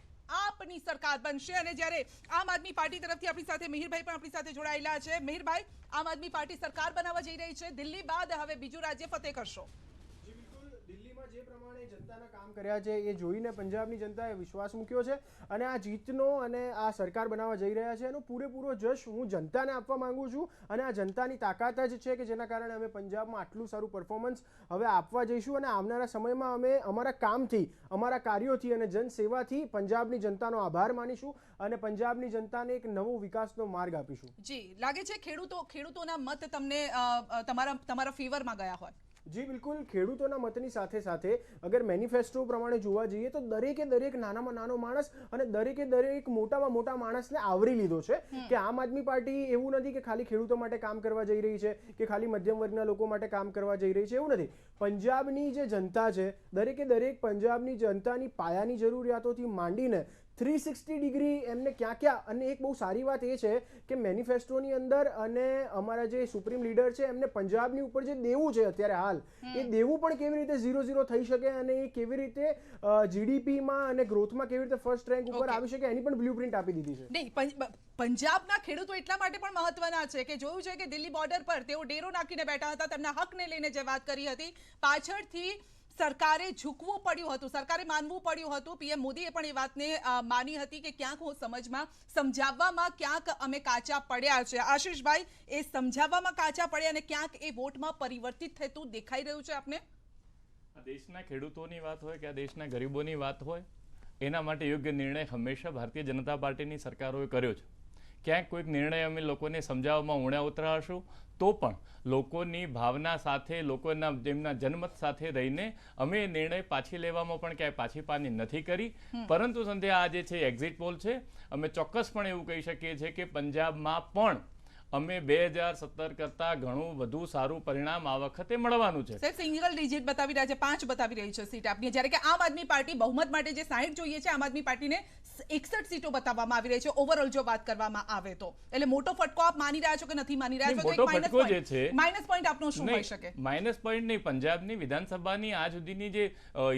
આપની સરકાર બનશે. અને જ્યારે આમ આદમી પાર્ટી તરફથી આપણી સાથે મિહિરભાઈ પણ આપણી સાથે જોડાયેલા છે. મિહિરભાઈ, આમ આદમી પાર્ટી સરકાર બનાવવા જઈ રહી છે. દિલ્હી બાદ હવે બીજું રાજ્ય ફતેહ કરશો. દિલ્હીમાં જે પ્રમાણે જનતાના કામ કર્યા છે એ જોઈને પંજાબની જનતાએ વિશ્વાસ મૂક્યો છે અને આ જીતનો અને આ સરકાર બનાવવા જઈ રહ્યા છે એનો પૂરેપૂરો જશ હું જનતાને આપવા માંગુ છું. અને આ જનતાની તાકાત જ છે કે જેના કારણે અમે પંજાબમાં આટલું સારું પરફોર્મન્સ હવે આપવા જઈશું. અને આવનારા સમયમાં અમે અમારા કામથી, અમારા કાર્યોથી અને જનસેવાથી પંજાબની જનતાનો આભાર માનીશું અને પંજાબની જનતાને એક નવો વિકાસનો માર્ગ આપીશું. જી, લાગે છે ખેડૂતોના મત તમને તમારા ફેવરમાં ગયા હોય? જી બિલકુલ. ખેડૂતોના મતની સાથે સાથે અગર મેનિફેસ્ટો પ્રમાણે જોવા જઈએ તો દરેકે દરેક નાનામાં નાનો માણસ અને દરેકે દરેક મોટામાં મોટા માણસને આવરી લીધો છે. કે આમ આદમી પાર્ટી એવું નથી કે ખાલી ખેડૂતો માટે કામ કરવા જઈ રહી છે કે ખાલી મધ્યમ વર્ગના લોકો માટે કામ કરવા જઈ રહી છે, એવું નથી. પંજાબની જે જનતા છે દરેકે દરેક પંજાબની જનતાની પાયાની જરૂરિયાતોથી માંડીને 360 ડિગ્રી એમને ક્યાં અને એક બહુ સારી વાત એ છે કે મેનિફેસ્ટોની અંદર અને અમારા જે સુપ્રીમ લીડર છે એમને પંજાબની ઉપર જે દેવું છે અત્યારે હાલ એ દેવું પણ કેવી રીતે 0-0 થઈ શકે અને એ કેવી રીતે જીડીપીમાં અને ગ્રોથમાં કેવી રીતે ફર્સ્ટ રેન્ક ઉપર આવી શકે એની પણ બ્લુપ્રિન્ટ આપી દીધી છે. નહીં, પંજાબના ખેડૂતો એટલા માટે પણ મહત્વના છે કે જોયું છે કે દિલ્હી બોર્ડર પર તેઓ ડેરો નાખીને બેઠા હતા. તેમના હકને લઈને જે વાત કરી હતી પાછળથી સરકારે ઝૂકવું પડ્યું હતું, સરકારે માનવું પડ્યું હતું. પીએમ મોદીએ પણ એ વાતને માની હતી કે ક્યાંક હું સમજાવવામાં ક્યાંક અમે કાચા પડ્યા છે. આશીષભાઈ, એ સમજાવવામાં કાચા પડ્યા અને ક્યાંક એ વોટમાં પરિવર્તિત થતું દેખાઈ રહ્યું છે આપને? આ દેશના ખેડૂતોની વાત હોય કે આ દેશના ગરીબોની વાત હોય, એના માટે યોગ્ય નિર્ણય હંમેશા ભારતીય જનતા પાર્ટીની સરકારોએ કર્યો છે ક્યાંક કોઈક નિર્ણય અમે લોકોને સમજાવવામાં ઊણ્યા ઉતરાશું તો પણ લોકોની ભાવના સાથે, લોકોના જેમના જનમત સાથે રહીને અમે નિર્ણય પાછી લેવામાં પણ ક્યાંય પાછી પાની નથી કરી. પરંતુ સંધ્યા આ જે છે એક્ઝિટ પોલ છે, અમે ચોક્કસપણે એવું કહી શકીએ છીએ કે પંજાબમાં પણ અમે 2017 કરતા ઘણું વધુ સારું પરિણામ આ વખતે મળવાનું છે. સાહેબ સિંગલ ડિજિટ બતાવી રહ્યા છે, 5 બતાવી રહી છે સીટ આપની, જ્યારે કે આમ આદમી પાર્ટી બહુમત માટે જે 60 જોઈએ છે, આમ આદમી પાર્ટીને 61 સીટો બતાવવામાં આવી રહી છે ઓવરઓલ જો વાત કરવામાં આવે તો. એટલે મોટો ફટકો આપ માની રહ્યા છો કે નથી માની રહ્યા છો? મોટો ફટકો જે છે, માઇનસ પોઈન્ટ આપનો શું હોઈ શકે? માઇનસ પોઈન્ટ નહીં, પંજાબની વિધાનસભાની આ સુધીની જે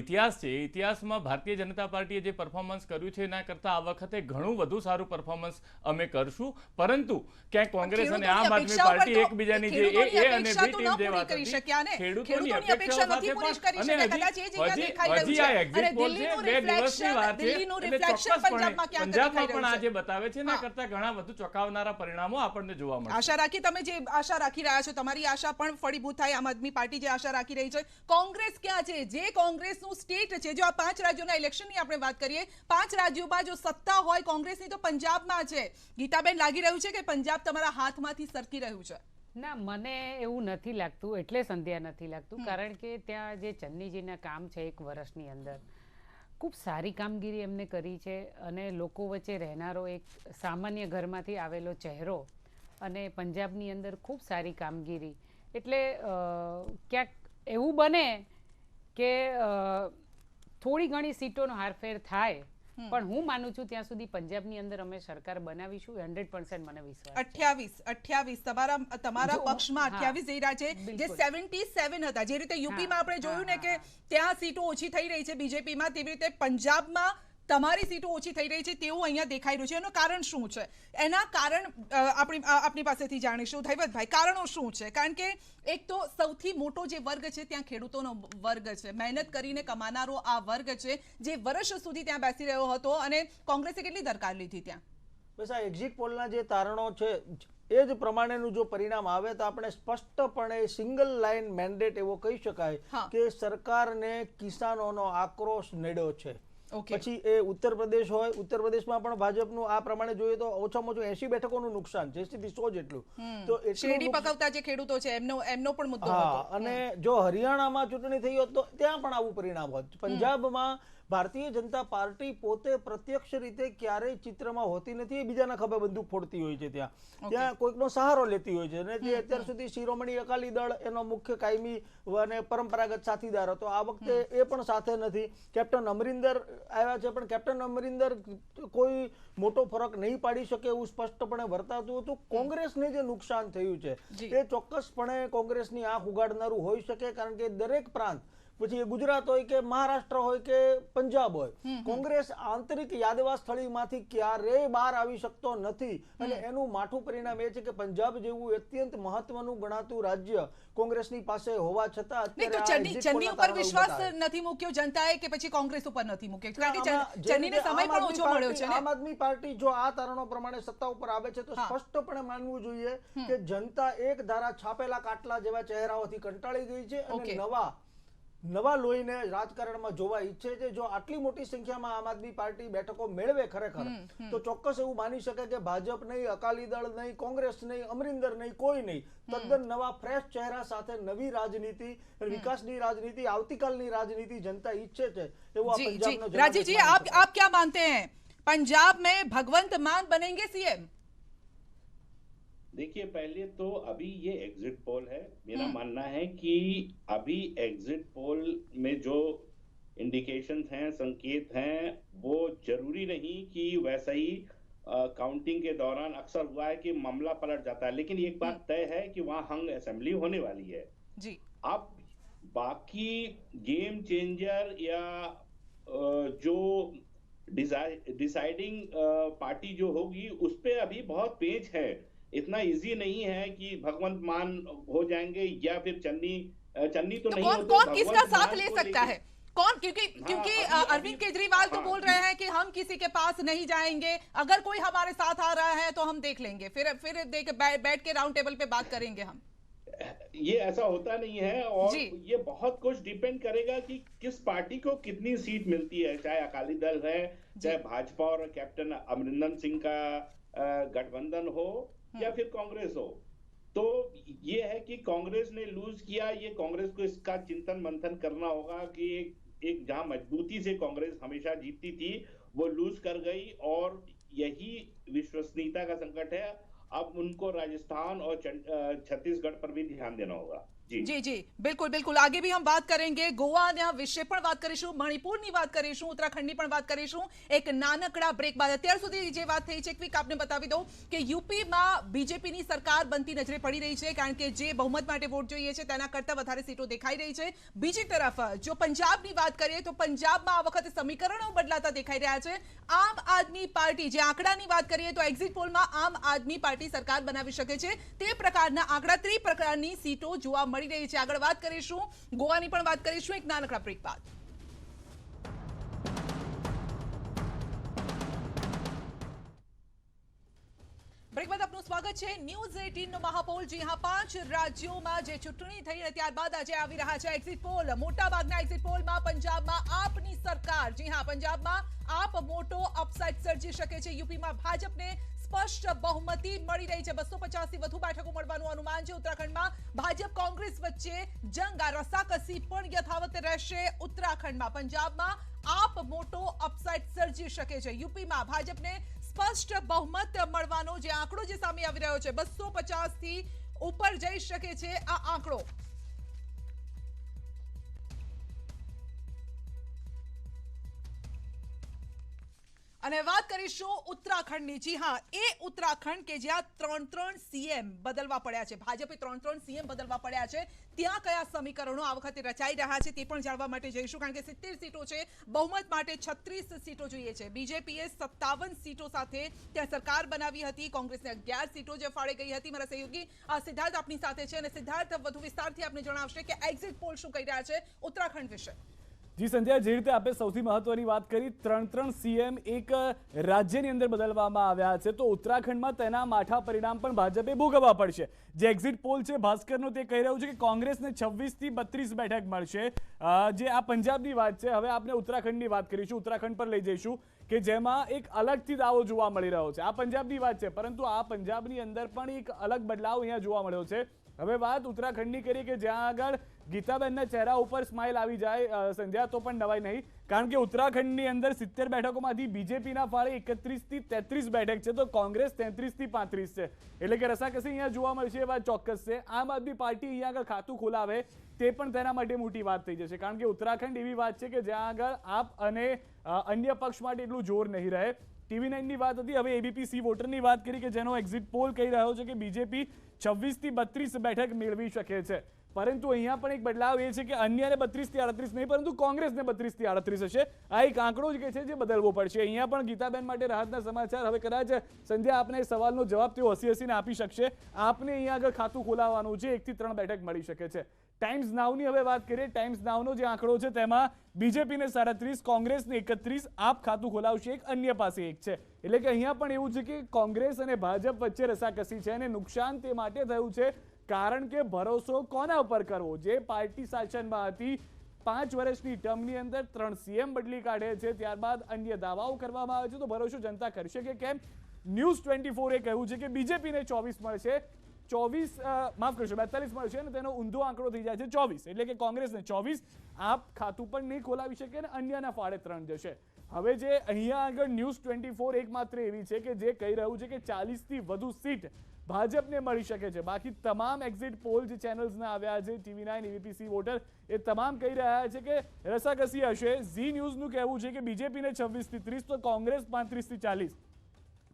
ઇતિહાસ છે, એ ઇતિહાસમાં ભારતીય જનતા પાર્ટીએ જે પરફોર્મન્સ કર્યું છે એના કરતા આ વખતે ઘણું વધુ સારું પરફોર્મન્સ અમે કરશું. પરંતુ ક્યાંક કોંગ્રેસ અને આમ આદમી પાર્ટી એકબીજાની જે એ અને બી ટીમ જે વાત હતી, ખેડૂતોની અપેક્ષાઓ સાથે પણ અને હજી આ એક્ઝિટ પોલ છે, 2 દિવસની વાત છે, એટલે ચોક્કસપણે પંજાબમાં પણ આજે બતાવે છે એના કરતા ઘણા વધુ ચોંકાવનારા પરિણામો આપણને જોવા મળે. આશા રાખી, તમે જે આશા રાખી રહ્યા છો તમારી આશા પણ ફળીભૂત થાય. આમ આદમી પાર્ટી જે આશા રાખી રહી છે, કોંગ્રેસ ક્યાં છે? જે કોંગ્રેસનું સ્ટેટ છે, જો આ 5 રાજ્યોના ઇલેક્શનની આપણે વાત કરીએ, 5 રાજ્યોમાં જો સત્તા હોય કોંગ્રેસની તો પંજાબમાં છે. ગીતાબેન, લાગી રહ્યું છે કે પંજાબ તમારા હાથમાંથી સરકી રહ્યું છે? ના, મને એવું નથી લાગતું, એટલે સંધ્યા નથી લાગતું, કારણ કે ત્યાં જે ચન્નીજીના કામ છે 1 વર્ષની અંદર ખૂબ સારી કામગીરી એમને કરી છે, અને લોકો વચ્ચે રહેનારો એક સામાન્ય ઘરમાંથી આવેલો ચહેરો, અને પંજાબની અંદર ખૂબ સારી કામગીરી. એટલે ક્યાંક એવું બને કે થોડી ઘણી સીટોનો હારફેર થાય, પણ હું માનું છું ત્યાં સુધી પંજાબની અંદર અમે સરકાર બનાવીશું, 100% મને વિશ્વાસ. 28 તમારા પક્ષમાં 28 જઈ રહ્યા છે, જે 77 હતા. જે રીતે યુપીમાં આપણે જોયું ને કે ત્યાં સીટો ઓછી થઈ રહી છે બીજેપીમાં, તેવી રીતે પંજાબમાં તમારી સીટો ઓછી થઈ રહી છે તેવું અહીંયા દેખાઈ રહ્યું છે. એનું કારણ શું છે? એના કારણ આપણી પાસેથી જાણીશું. ધૈવતભાઈ, કારણો શું છે? કારણ કે એક તો સૌથી મોટો જે વર્ગ છે ત્યાં ખેડૂતોનો વર્ગ છે, મહેનત કરીને કમાનારો આ વર્ગ છે, જે વર્ષ સુધી ત્યાં બેસી રહ્યો હતો, અને કોંગ્રેસે કેટલી દરકાર લીધી ત્યાં? બસ આ એક્ઝિટ પોલના જે તારણો છે એ જ પ્રમાણેનું જો પરિણામ આવે તો આપણે સ્પષ્ટપણે સિંગલ લાઇન મેન્ડેટ એવો કહી શકાય કે સરકારને કિસાનોનો આક્રોશ નડ્યો છે. પછી એ ઉત્તર પ્રદેશ હોય, ઉત્તર પ્રદેશમાં પણ ભાજપનું આ પ્રમાણે જોઈએ તો ઓછામાં ઓછું 80 બેઠકોનું નુકસાન, 80 થી 100 જેટલું. તો શેરડી પકવતા જે ખેડૂતો છે એમનો પણ મુદ્દો હતો. અને જો હરિયાણામાં ચૂંટણી થઈ હોત તો ત્યાં પણ આવું પરિણામ હોત. પંજાબમાં ભારતીય જનતા પાર્ટી પોતે પ્રત્યક્ષ રીતે ક્યારેય ચિત્રમાં હોતી નથી, એ બીજાના ખભે બંદૂક ફોડતી હોય છે. ત્યાં કોઈકનો સહારો લેતી હોય છે, અને જે અત્યાર સુધી શિરોમણી અકાલી દળ એનો મુખ્ય કાયમી અને પરંપરાગત સાથીદાર હતો, આ વખતે એ પણ સાથે નથી. કેપ્ટન અમરિંદર આવ્યા છે, પણ કેપ્ટન અમરિંદર કોઈ મોટો ફરક નહીં પાડી શકે એવું સ્પષ્ટપણે વર્તાતું હતું. કોંગ્રેસને જે નુકસાન થયું છે એ ચોક્કસપણે કોંગ્રેસની આંખ ઉગાડનારું હોઈ શકે, કારણ કે દરેક પ્રાંત, પછી એ ગુજરાત હોય કે મહારાષ્ટ્ર હોય કે પંજાબ હોય, કોંગ્રેસ આંતરિક યાદવા સ્થળીમાંથી ક્યારેય બહાર આવી શકતો નથી. અને એનું માઠું પરિણામ એ છે કે પંજાબ જેવું અત્યંત મહત્વનું ગણાતું રાજ્ય કોંગ્રેસની પાસે હોવા છતાં ચન્ની ઉપર વિશ્વાસ નથી મૂક્યો જનતાએ, કે પછી કોંગ્રેસ ઉપર નથી મૂક્યો? કારણ કે ચન્નીને સમય પણ ઓછો મળ્યો છે. આમ આદમી પાર્ટી જો આ તારણો પ્રમાણે સત્તા ઉપર આવે છે તો સ્પષ્ટપણે માનવું જોઈએ કે જનતા એક ધારા છાપેલા કાટલા જેવા ચહેરાઓથી કંટાળી ગઈ છે, અને નવા લોહીને રાજકારણમાં જોવા ઈચ્છે છે. જો આટલી મોટી સંખ્યામાં આમ આદમી પાર્ટી બેઠકો મેળવે ખરેખર, તો ચોક્કસ એવું માની શકે કે ભાજપ નહીં, અકાલી દળ નહીં, કોંગ્રેસ નહીં, અમરિંદર નહીં, કોઈ નહીં, તદ્દન નવા ફ્રેશ ચહેરા સાથે નવી રાજનીતિ, વિકાસની રાજનીતિ, આવતીકાલની રાજનીતિ જનતા ઈચ્છે છે. એવું આ પંજાબનો રાજીવજી, આપ क्या मानते हैं, पंजाब में भगवंत मान बनेंगे सीएम? देखिए, पहले तो अभी ये एग्जिट पोल है, मेरा मानना है कि अभी एग्जिट पोल में जो इंडिकेशंस हैं, संकेत हैं, वो जरूरी नहीं कि वैसा ही काउंटिंग के दौरान अक्सर हुआ है कि मामला पलट जाता है. लेकिन एक बात तय है कि वहां हंग असेंबली होने वाली है जी. अब बाकी गेम चेंजर या जो डिसाइडिंग पार्टी जो होगी उस पे अभी बहुत पेच है. इतना इजी नहीं है कि भगवंत मान हो जाएंगे या फिर चन्नी तो नहीं होते. कौन किसका साथ ले सकता है? कौन? क्योंकि अरविंद केजरीवाल तो बोल रहे हैं कि हम किसी के पास नहीं जाएंगे, अगर कोई हमारे साथ आ रहा है तो हम देख लेंगे, फिर बैठ के राउंड टेबल पे बात करेंगे हम. ये ऐसा होता नहीं है, और ये बहुत कुछ डिपेंड करेगा कि किस पार्टी को कितनी सीट मिलती है. चाहे अकाली दल है, चाहे भाजपा और कैप्टन अमरिंदर सिंह का गठबंधन हो या फिर कांग्रेस हो, तो ये है कि कांग्रेस ने लूज किया। ये कांग्रेस को इसका चिंतन मंथन करना होगा कि एक जहां मजबूती से कांग्रेस हमेशा जीतती थी वो लूज कर गई, और यही विश्वसनीयता का संकट है। अब उनको राजस्थान और छत्तीसगढ़ पर भी ध्यान देना होगा। જી જી બિલકુલ બિલકુલ આગે ભી હમ વાત કરેંગે ગોવાના વિશે પણ વાત કરીશું, મણિપુરની વાત કરીશું, ઉત્તરાખંડની પણ વાત કરીશું એક નાનકડા બ્રેક બાદ। અત્યાર સુધી જે વાત થઈ છે ક્વિક આપને બતાવી દઉં કે યુપીમાં બીજેપીની સરકાર બનતી નજરે પડી રહી છે, કારણ કે જે બહુમત માટે વોટ જોઈએ છે તેના કરતાં વધારે સીટો દેખાઈ રહી છે। બીજી તરફ જો પંજાબની વાત કરીએ તો પંજાબમાં આ વખતે સમીકરણો બદલાતા દેખાઈ રહ્યા છે। આમ આદમી પાર્ટી, જે આંકડાની વાત કરીએ તો એક્ઝિટ પોલમાં આમ આદમી પાર્ટી સરકાર બનાવી શકે છે તે પ્રકારના આંકડા, તે પ્રકારની સીટો જોવા મળી રહી છે। આગળ વાત કરીશું, ગોવાની પણ વાત કરીશું એક નાનકડા બ્રેક બાદ। બ્રેક બાદ આપનું સ્વાગત છે ન્યૂઝ 18 નો મહાપોલ। જી હા, 5 રાજ્યોમાં જે ચૂંટણી થઈ અને ત્યારબાદ આજે આવી રહ્યા છે એક્ઝિટ પોલ। મોટા ભાગના એક્ઝિટ પોલમાં પંજાબમાં આપની સરકાર, જી હા, પંજાબમાં આપ મોટો અપસાઇડ સર્જી શકે છે। યુપીમાં ભાજપને સ્પષ્ટ બહુમતી મળી રહી છે, 250 થી વધુ બેઠકો મળવાનું અનુમાન છે। ઉત્તરાખંડમાં ભાજપ કોંગ્રેસ વચ્ચે જંગ, આ રસાકસી પણ યથાવત રહેશે ઉત્તરાખંડમાં। પંજાબમાં આપ મોટો અપસાઇડ સર્જી શકે છે। યુપીમાં ભાજપને સ્પષ્ટ બહુમત મળવાનો જે આંકડો જે સામે આવી રહ્યો છે, 250 થી ઉપર જઈ શકે છે આ આંકડો। અને વાત કરીશું ઉત્તરાખંડની। જી હા, એ ઉત્તરાખંડ કે જ્યાં 3 સીએમ બદલવા પડ્યા છે, ભાજપે 3 સીએમ બદલવા પડ્યા છે, ત્યાં કયા સમીકરણો આ વખતે રચાઈ રહ્યા છે તે પણ જાણવા માટે જઈશું, કારણ કે 70 સીટો છે, બહુમત માટે 36 સીટો જોઈએ છે। બીજેપીએ 57 સીટો સાથે ત્યાં સરકાર બનાવી હતી, કોંગ્રેસને 11 સીટો જે ફાળે ગઈ હતી। મારા સહયોગી સિદ્ધાર્થ આપની સાથે છે, અને સિદ્ધાર્થ વધુ વિસ્તારથી આપને જણાવશે કે એક્ઝિટ પોલ શું કહી રહ્યા છે ઉત્તરાખંડ વિશે। જી સંધ્યા, જે રીતે આપણે સૌથી મહત્વની વાત કરી, 3 સીએમ એક રાજ્યની અંદર બદલવામાં આવ્યા છે, તો ઉત્તરાખંડમાં તેના માઠા પરિણામ પણ ભાજપે ભોગવવા પડશે। જે એક્ઝિટ પોલ છે ભાસ્કરનો, તે કહી રહ્યું છે કે કોંગ્રેસને 26 થી 32 બેઠક મળશે। જે આ પંજાબની વાત છે, હવે આપણે ઉત્તરાખંડની વાત કરીશું, ઉત્તરાખંડ પર લઈ જઈશું કે જેમાં એક અલગથી દાવો જોવા મળી રહ્યો છે। આ પંજાબની વાત છે, પરંતુ આ પંજાબની અંદર પણ એક અલગ બદલાવ અહીંયા જોવા મળ્યો છે। હવે વાત ઉત્તરાખંડની કરીએ કે જ્યાં આગળ ગીતાબેનના ચહેરા ઉપર સ્માઇલ આવી જાય સંધ્યા, તો પણ નવાઈ નહીં, કારણ કે ઉત્તરાખંડની અંદર 70 બેઠકોમાંથી બીજેપીના ફાળે 31 થી 33 બેઠક છે, તો કોંગ્રેસ 33 થી 35 છે, એટલે કે રસાકસી અહીંયા જોવા મળશે એ વાત ચોક્કસ છે। આમ આદમી પાર્ટી અહીંયા આગળ ખાતું ખોલાવે તે પણ તેના માટે મોટી વાત થઈ જશે, કારણ કે ઉત્તરાખંડ એવી વાત છે કે જ્યાં આગળ આપ અને અન્ય પક્ષ માટે એટલું જોર નહીં રહે। TV9 ની વાત હતી, હવે એબીપી વોટરની વાત કરી કે જેનો એક્ઝિટ પોલ કહી રહ્યો છે કે બીજેપી 26 થી 32 બેઠક મેળવી શકે છે, પરંતુ અહીંયા પણ એક બદલાવ એ છે કે અન્યને 32 થી 38 નહીં, પરંતુ કોંગ્રેસને 32 થી 38 હશે। આ એક આંકડો જ કે છે જે બદલવો પડશે। અહીંયા પણ ગીતાબેન માટે રાહતના સમાચાર। હવે કદાચ સંધ્યા આપને સવાલનો જવાબ તેઓ હસી આપી શકશે। આપને અહીંયા આગળ ખાતું ખોલાવવાનું છે, 1 થી 3 બેઠક મળી શકે છે। ટાઈમ્સ નાવની હવે વાત કરીએ, ટાઈમ્સ નાવનો જે આંકડો છે તેમાં બીજેપીને 37, કોંગ્રેસને 31, આપ ખાતું ખોલાવશે 1, અન્ય પાસે 1 છે, એટલે કે અહીંયા પણ એવું છે કે કોંગ્રેસ અને ભાજપ વચ્ચે રસાકસી છે, અને નુકસાન તે માટે થયું છે કારણ કે ભરોસો કોના ઉપર કરવો। જે પાર્ટી શાસનમાં હતી, 5 વર્ષની ટર્મની અંદર 3 સીએમ બદલી કાઢે છે, ત્યારબાદ અન્ય દાવાઓ કરવામાં આવે છે, તો ભરોસો જનતા કરશે કે કેમ? ન્યૂઝ 24 એ કહ્યું છે કે બીજેપીને 24 મળશે, 42 મળશે, અને તેનો ઊંધો આંકડો થઈ જાય છે 24, એટલે કે કોંગ્રેસને 24, આપ ખાતું પણ નહીં ખોલાવી શકે અને અન્યના ફાળે 3 જશે। હવે જે અહીંયા આગળ ન્યૂઝ 24 એકમાત્ર એવી છે કે જે કહી રહ્યું છે કે 40 થી વધુ સીટ ભાજપને મળી શકે છે। બાકી તમામ એક્ઝિટ પોલ જે ચેનલ્સના આવ્યા છે, TV9, એબીપી વોટર, એ તમામ કહી રહ્યા છે કે રસાકસી હશે। ઝી ન્યૂઝનું કહેવું છે કે બીજેપીને 26 થી 30, તો કોંગ્રેસ 35 થી 40।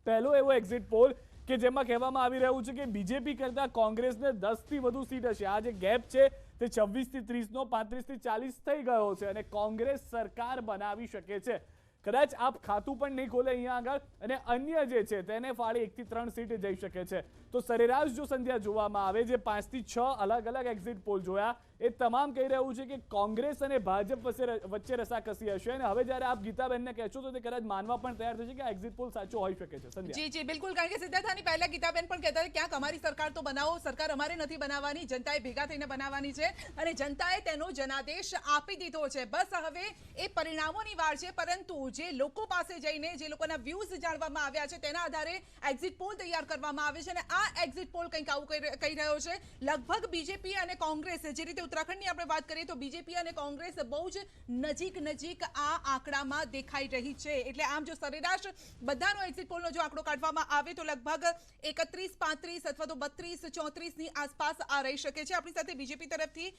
પહેલો એવો એક્ઝિટ પોલ કે જેમાં કહેવામાં આવી રહ્યું છે કે બીજેપી કરતા કોંગ્રેસને 10 થી વધુ સીટ હશે। આ જે ગેપ છે તે 26 થી 30 નો 35 થી 40 થઈ ગયો છે, અને કોંગ્રેસ સરકાર બનાવી શકે છે। કદાચ આપ ખાતું પણ નહીં ખોલે અહીંયા આગળ, અને અન્ય જે છે તેને ફાળે 1 થી 3 સીટ જઈ શકે છે। તો સરેરાશ જો સંધ્યા જોવામાં આવે, જે 5 થી 6 અલગ અલગ એક્ઝિટ પોલ જોયા, એ તમામ કહી રહ્યું છે કે કોંગ્રેસ અને ભાજપ વચ્ચે રસાકસી હશે. અને હવે જ્યારે આપ ગીતાબેનને કહેશો તો તે કદાચ માનવા પણ તૈયાર થશે કે આ એક્ઝિટ પોલ સાચો હોઈ શકે છે. સંધ્યા. જી જી બિલકુલ, કારણ કે સિદ્ધાર્થની પહેલા ગીતાબેન પણ કહેતા હતા ક્યાંક અમારી સરકાર તો બનાવો, સરકાર અમારે નથી બનાવવાની, જનતાએ ભેગા થઈને બનાવવાની છે અને જનતાએ તેનો જનાદેશ આપી દીધો છે. બસ હવે એ પરિણામોની વાર છે. પરંતુ જે લોકો પાસે જઈને જે લોકોના વ્યૂઝ જાણવામાં આવ્યા છે તેના આધારે એક્ઝિટ પોલ તૈયાર કરવામાં આવે છે અને આ એક્ઝિટ પોલ કંઈક આવું કહી રહ્યો છે. લગભગ બીજેપી અને કોંગ્રેસ, જે રીતે ઉત્તરાખંડની આપણે વાત કરીએ તો બીજેપી અને કોંગ્રેસ બહુ જ નજીક આ આંકડામાં દેખાઈ રહી છે. એટલે આમ જો સરેરાશ બધાનો એક્ઝિટ પોલનો જો આંકડો કાઢવામાં આવે તો લગભગ 31, 35 અથવા તો 32, 34 ની આસપાસ આ રહી શકે છે. આપણી સાથે બીજેપી તરફથી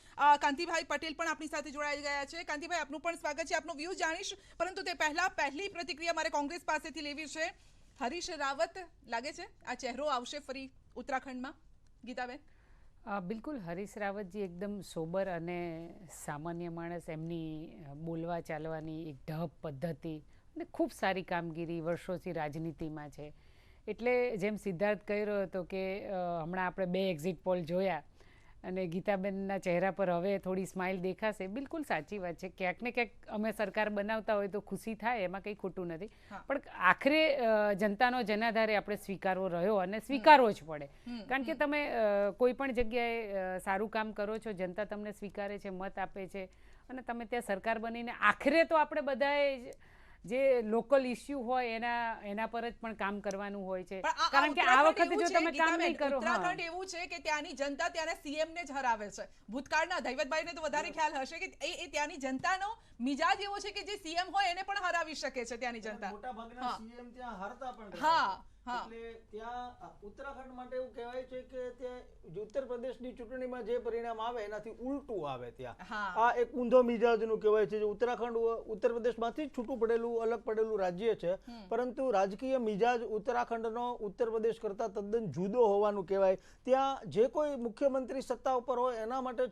કાંતિભાઈ પટેલ પણ આપણી સાથે જોડાઈ ગયા છે. કાંતિભાઈ, આપનું પણ સ્વાગત છે. આપનો વ્યૂ જાણીશ, પરંતુ તે પહેલા પહેલી પ્રતિક્રિયા મારે કોંગ્રેસ પાસેથી લેવી છે. હરીશ રાવત લાગે છે આ ચહેરો આવશે ફરી ઉત્તરાખંડમાં? ગીતાબેન. બિલકુલ, હરીશ રાવતજી એકદમ સોબર અને સામાન્ય માણસ, એમની બોલવા ચાલવાની એક ઢબ પદ્ધતિ અને ખૂબ સારી કામગીરી વર્ષોથી રાજનીતિમાં છે. એટલે જેમ સિદ્ધાર્થ કહી રહ્યો હતો કે હમણાં આપણે 2 એક્ઝિટ પોલ જોયા અને ગીતાબેનના ચહેરા પર હવે થોડી સ્માઇલ દેખાશે. બિલકુલ સાચી વાત છે. ક્યાંક ને ક્યાંક અમે સરકાર બનાવતા હોય તો ખુશી થાય, એમાં કંઈ ખોટું નથી. પણ આખરે જનતાનો જનાધારે આપણે સ્વીકારવો રહ્યો અને સ્વીકારવો જ પડે. કારણ કે તમે કોઈ પણ જગ્યાએ સારું કામ કરો છો, જનતા તમને સ્વીકારે છે, મત આપે છે અને તમે ત્યાં સરકાર બનીને આખરે તો આપણે બધાએ જે લોકલ ઇશ્યુ હોય એના પર જ પણ કામ કરવાનું હોય છે. કારણ કે આ વખતે જો તમે કામ નહીં કરો, ઉત્તરાખંડ એવું છે કે ત્યાંની જનતા ત્યાંના સીએમ ને જ હરાવે છે. ભૂતકાળના દૈવતભાઈને તો વધારે ખ્યાલ હશે કે એ ત્યાંની જનતાનો મિજાજ એવો છે કે જે સીએમ હોય એને પણ હરાવી શકે છે ત્યાંની જનતા. મોટા ભાગના સીએમ ત્યાં હારતા પણ હા. એટલે ત્યાં ઉત્તરાખંડ માટે એવું કહેવાય છે કે ત્યાં ઉત્તર પ્રદેશની ચૂંટણીમાં જે પરિણામ આવે એનાથી ઉલટું આવે. ત્યાં આ એક ઊંધો મિજાજનું કહેવાય છે. ઉત્તરાખંડ ઉત્તર પ્રદેશમાંથી છૂટું પડેલું અલગ પડેલું રાજ્ય છે, પરંતુ રાજકીય મિજાજ ઉત્તરાખંડનો ઉત્તર પ્રદેશ કરતા તદ્દન જુદો હોવાનું કહેવાય. ત્યાં જે કોઈ મુખ્યમંત્રી સત્તા ઉપર હોય એના માટે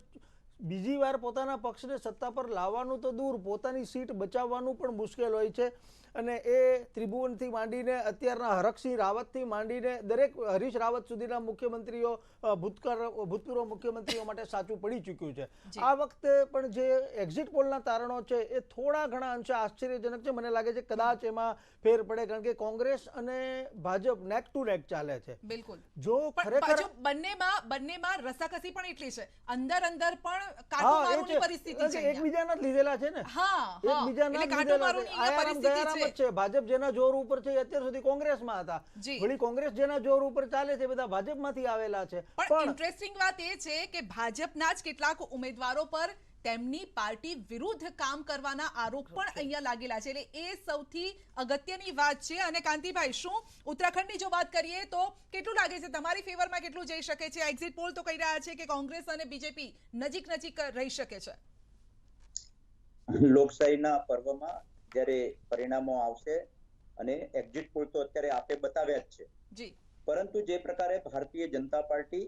બીજી વાર પોતાના પક્ષને સત્તા પર લાવવાનું તો દૂર, પોતાની સીટ બચાવવાનું પણ મુશ્કેલ હોય છે. અને એ ત્રિભુવનથી માંડીને અત્યારના હરકસિંહ રાવતથી માંડીને દરેક હરીશ રાવત સુધીના મુખ્યમંત્રીઓ, ભૂતપૂર્વ મુખ્યમંત્રીઓ માટે સાચું પડી ચૂક્યું છે. આ વખતે પણ જે એક્ઝિટ પોલના તારણો છે એ થોડા ઘણા અંશે આશ્ચર્યજનક છે. મને લાગે છે કદાચ એમાં ફેર પડે, કારણ કે કોંગ્રેસ અને ભાજપ નેક ટુ નેક ચાલે છે. બિલકુલ. જો ખરેખર બંનેમાં રસાકસી પણ એટલી છે, અંદર પણ કાટુમારુની પરિસ્થિતિ છે, એકબીજાના જ લીધેલા છે ને. એકબીજાના જ લીધેલા છે. આયારામ ગયારામ છે. ભાજપ જેના જોર ઉપર છે અત્યાર સુધી કોંગ્રેસમાં હતા, વળી કોંગ્રેસ જેના જોર ઉપર ચાલે છે બધા ભાજપમાંથી આવેલા છે. પણ ઇન્ટરેસ્ટિંગ વાત એ છે કે ભાજપના જ કેટલાક ઉમેદવારો પર તેમની પાર્ટી વિરુદ્ધ કામ કરવાના આરોપ પણ અહીંયા લાગેલા છે. એટલે એ સૌથી અગત્યની વાત છે. અને કાંતિભાઈ, શું ઉત્તરાખંડની જો વાત કરીએ તો કેટલું લાગે છે તમારી ફેવરમાં કેટલું જઈ શકે છે? એક્ઝિટ પોલ તો કહી રહ્યા છે કે કોંગ્રેસ અને બીજેપી નજીક રહી શકે છે. લોકશાહીના પર્વમાં જ્યારે પરિણામો આવશે અને એક્ઝિટ પોલ તો અત્યારે આપે બતાવ્યા જ છે, પરંતુ જે પ્રકારે ભારતીય જનતા પાર્ટી,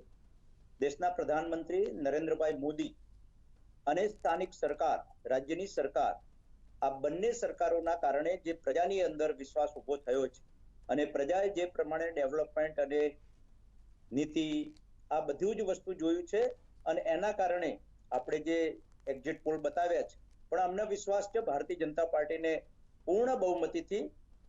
દેશના પ્રધાનમંત્રી નરેન્દ્રભાઈ મોદી અને સ્થાનિક સરકાર, રાજ્યની સરકાર, આ બંને સરકારોના કારણે જે પ્રજાની અંદર વિશ્વાસ ઉભો થયો છે અને પ્રજાએ જે પ્રમાણે ડેવલપમેન્ટ અને નીતિ આ બધું જ વસ્તુ જોયું છે અને એના કારણે આપણે જે એક્ઝિટ પોલ બતાવ્યા છે. પણ અમને વિશ્વાસ છે ભારતીય જનતા પાર્ટીને પૂર્ણ બહુમતીથી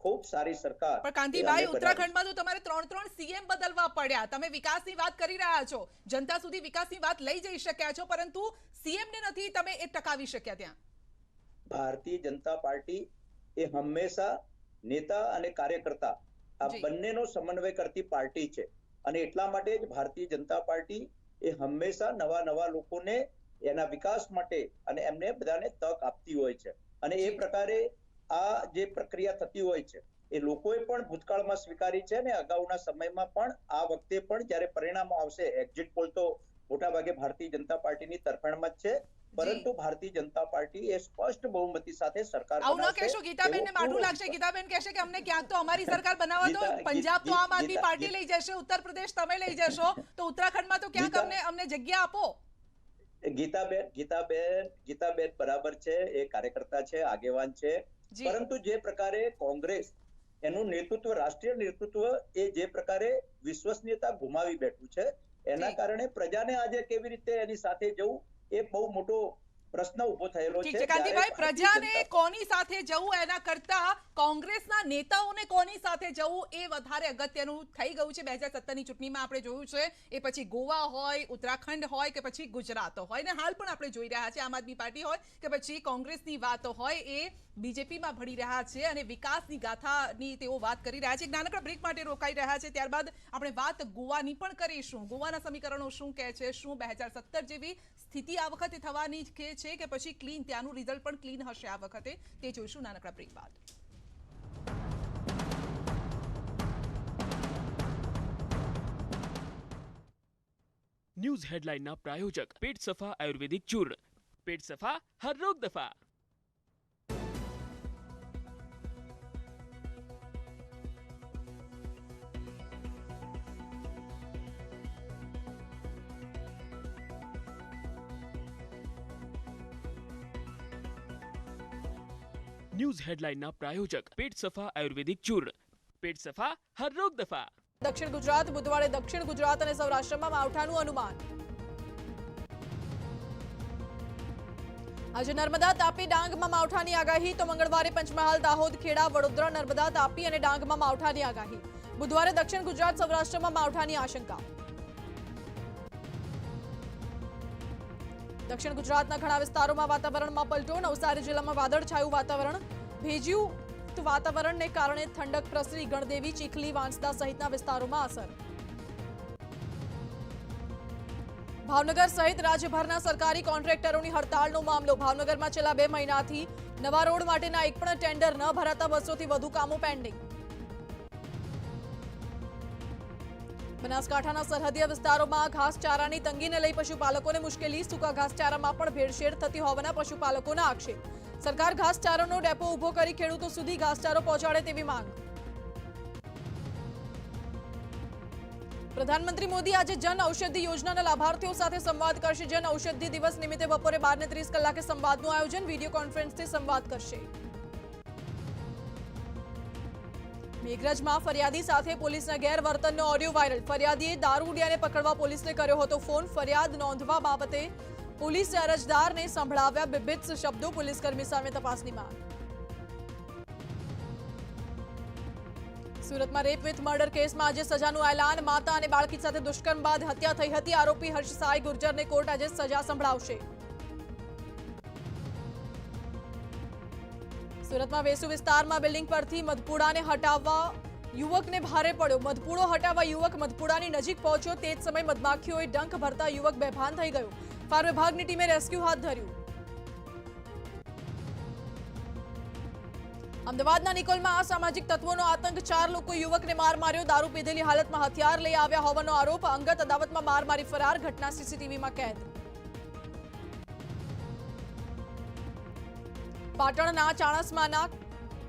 ખૂબ સારી સરકાર. પણ કાંતિભાઈ, ઉત્તરાખંડમાં તો તમારે 3 સીએમ બદલવા પડ્યા. તમે વિકાસની વાત કરી રહ્યા છો, જનતા સુધી વિકાસની વાત લઈ જઈ શક્યા છો, પરંતુ સીએમ ને નથી તમે એ ટકાવી શક્યા. ત્યાં ભારતીય જનતા પાર્ટી એ હંમેશા નેતા અને કાર્યકર્તા આ બંનેનો સમન્વય કરતી પાર્ટી છે. અને એટલા માટે જ ભારતીય જનતા પાર્ટી એ હંમેશા નવા લોકોને એના વિકાસ માટે અને એમને બધાને તક આપતી હોય છે. અને એ પ્રકારે આ જે પ્રક્રિયા થતી હોય છે એ લોકોએ પણ ભૂતકાળમાં સ્વીકારી છે અને અગાઉના સમયમાં પણ આ વખતે પણ જ્યારે પરિણામો આવશે, એક્ઝિટ પોલ તો મોટાભાગે ભારતીય જનતા પાર્ટીની તરફેણમાં જ છે, પરંતુ ભારતીય જનતા પાર્ટી એ સ્પષ્ટ બહુમતી સાથે સરકાર બનાવશે. આવું ન કહેશો, ગીતાબેનને માઠું લાગશે. ગીતાબેન કહેશે કે અમને ક્યાંક તો અમારી સરકાર બનાવવા દો. પંજાબ તો આમ આદમી પાર્ટી લઈ જશે, ઉત્તર પ્રદેશ તમે લઈ જશો, તો ઉત્તરાખંડમાં તો ક્યાંક અમને જગ્યા આપો. ગીતાબેન બરાબર છે, એ કાર્યકર્તા છે, આગેવાન છે, પરંતુ જે પ્રકારે કોંગ્રેસ એનું નેતૃત્વ, રાષ્ટ્રીય નેતૃત્વ એ જે પ્રકારે વિશ્વસનીયતા ગુમાવી બેઠું છે, એના કારણે પ્રજાને આજે કેવી રીતે એની સાથે જવું એ બહુ મોટો પ્રશ્ન ઉભો થયેલો છે. કાંતિભાઈ, પ્રજાને કોની સાથે જવું એના કરતા કોંગ્રેસના નેતાઓને કોની સાથે જવું એ વધારે અગત્યનું થઈ ગયું છે. 2017ની ચૂંટણીમાં આપણે જોયું છે, એ પછી ગોવા હોય, ઉત્તરાખંડ હોય કે પછી ગુજરાત હોય, ને હાલ પણ આપણે જોઈ રહ્યા છીએ આમ આદમી પાર્ટી હોય કે પછી કોંગ્રેસની વાતો હોય, એ બીજેપીમાં ભળી રહ્યા છે અને વિકાસની ગાથાની તેઓ વાત કરી રહ્યા છે. એક નાનકડા બ્રેક માટે રોકાઈ રહ્યા છે, ત્યારબાદ આપણે વાત ગોવાની પણ કરીશું. ગોવાના સમીકરણો શું કહે છે, શું 2017 જેવી સ્થિતિ આ વખતે થવાની છે કે પછી ક્લીન, ત્યાંનું રિઝલ્ટ પણ ક્લીન હશે આ વખતે, તે જોઈશું નાનકડા બ્રેક બાદ. ન્યૂઝ હેડલાઇનના પ્રાયોજક પેટ સફા આયુર્વેદિક ચૂર્ણ. પેટ સફા હર રોગ દફા. ન્યૂઝ હેડલાઇનના પ્રાયોજક પેટ સફા આયુર્વેદિક ચૂર્ણ. પેટ સફા હર રોગ દફા. દક્ષિણ ગુજરાત, બુધવારે દક્ષિણ ગુજરાત અને સૌરાષ્ટ્રમાં માવઠાનું અનુમાન. આજે નર્મદા, તાપી, ડાંગમાં માવઠાની આગાહી તો મંગળવારે પંચમહાલ, દાહોદ, ખેડા, વડોદરા, નર્મદા, તાપી અને ડાંગમાં માવઠાની આગાહી. બુધવારે દક્ષિણ ગુજરાત, સૌરાષ્ટ્રમાં માવઠાની આશંકા. દક્ષિણ ગુજરાતના ઘણા વિસ્તારોમાં વાતાવરણમાં પલટો. નવસારી જિલ્લામાં વાદળછાયું વાતાવરણ. ભેજ્યું વાતાવરણને કારણે ઠંડક પ્રસરી. ગણદેવી, ચીખલી, વાંસદા સહિતના વિસ્તારોમાં અસર. ભાવનગર સહિત રાજ્યભરના સરકારી કોન્ટ્રાક્ટરોની હડતાળનો મામલો. ભાવનગરમાં છેલ્લા 2 મહિનાથી નવા રોડ માટેના એક પણ ટેન્ડર ન ભરાતા 200થી વધુ કામો પેન્ડિંગ. બનાસકાંઠાના સરહદીય વિસ્તારોમાં ઘાસચારાની તંગીને લઈ પશુપાલકોને મુશ્કેલી. સૂકા ઘાસચારામાં પણ ભેળસેળ થતી હોવાના પશુપાલકોના આક્ષેપ. સરકાર ઘાસચારાનો ડેપો ઉભો કરી ખેડૂતો સુધી ઘાસચારો પહોંચાડે તેવી માંગ. પ્રધાનમંત્રી મોદી આજે જન ઔષધિ યોજનાના લાભાર્થીઓ સાથે સંવાદ કરશે. જન ઔષધિ દિવસ નિમિત્તે બપોરે 12:30 કલાકે સંવાદનું આયોજન. વિડીયો કોન્ફરન્સથી સંવાદ કરશે. મેઘરજમાં ફરિયાદી સાથે પોલીસના ગેરવર્તનનો ઓડિયો વાયરલ. ફરિયાદીએ દારૂડિયાને પકડવા પોલીસને કર્યો હતો ફોન. ફરિયાદ નોંધવા બાબતે પોલીસે અરજદારને સંભળાવ્યા બિભત્સ શબ્દો. પોલીસકર્મી સામે તપાસની માંગ. સુરતમાં રેપ વિથ મર્ડર કેસમાં આજે સજાનું એલાન. માતા અને બાળકી સાથે દુષ્કર્મ બાદ હત્યા થઈ હતી. આરોપી હર્ષ સાઈ ગુર્જરને કોર્ટ આજે સજા સંભળાવશે. સુરતમાં વેસુ વિસ્તારમાં બિલ્ડિંગ પરથી મધપુડાને હટાવવા યુવકને ભારે પડ્યો. મધપુડો હટાવવા યુવક મધપુડાની નજીક પહોંચ્યો. તે જ સમયે મધમાખીઓએ ડંખ ભરતા યુવક બેભાન થઈ ગયો. ફાયર વિભાગની ટીમે રેસ્ક્યુ હાથ ધર્યું. અમદાવાદના નિકોલમાં અસામાજિક તત્વોનો આતંક. 4 લોકો યુવકને માર માર્યો. દારૂ પીધેલી હાલતમાં હથિયાર લઈ આવ્યા હોવાનો આરોપ. અંગત અદાવતમાં માર મારી ફરાર. ઘટના સીસીટીવીમાં કેદ. પાટણના ચાણસ્માના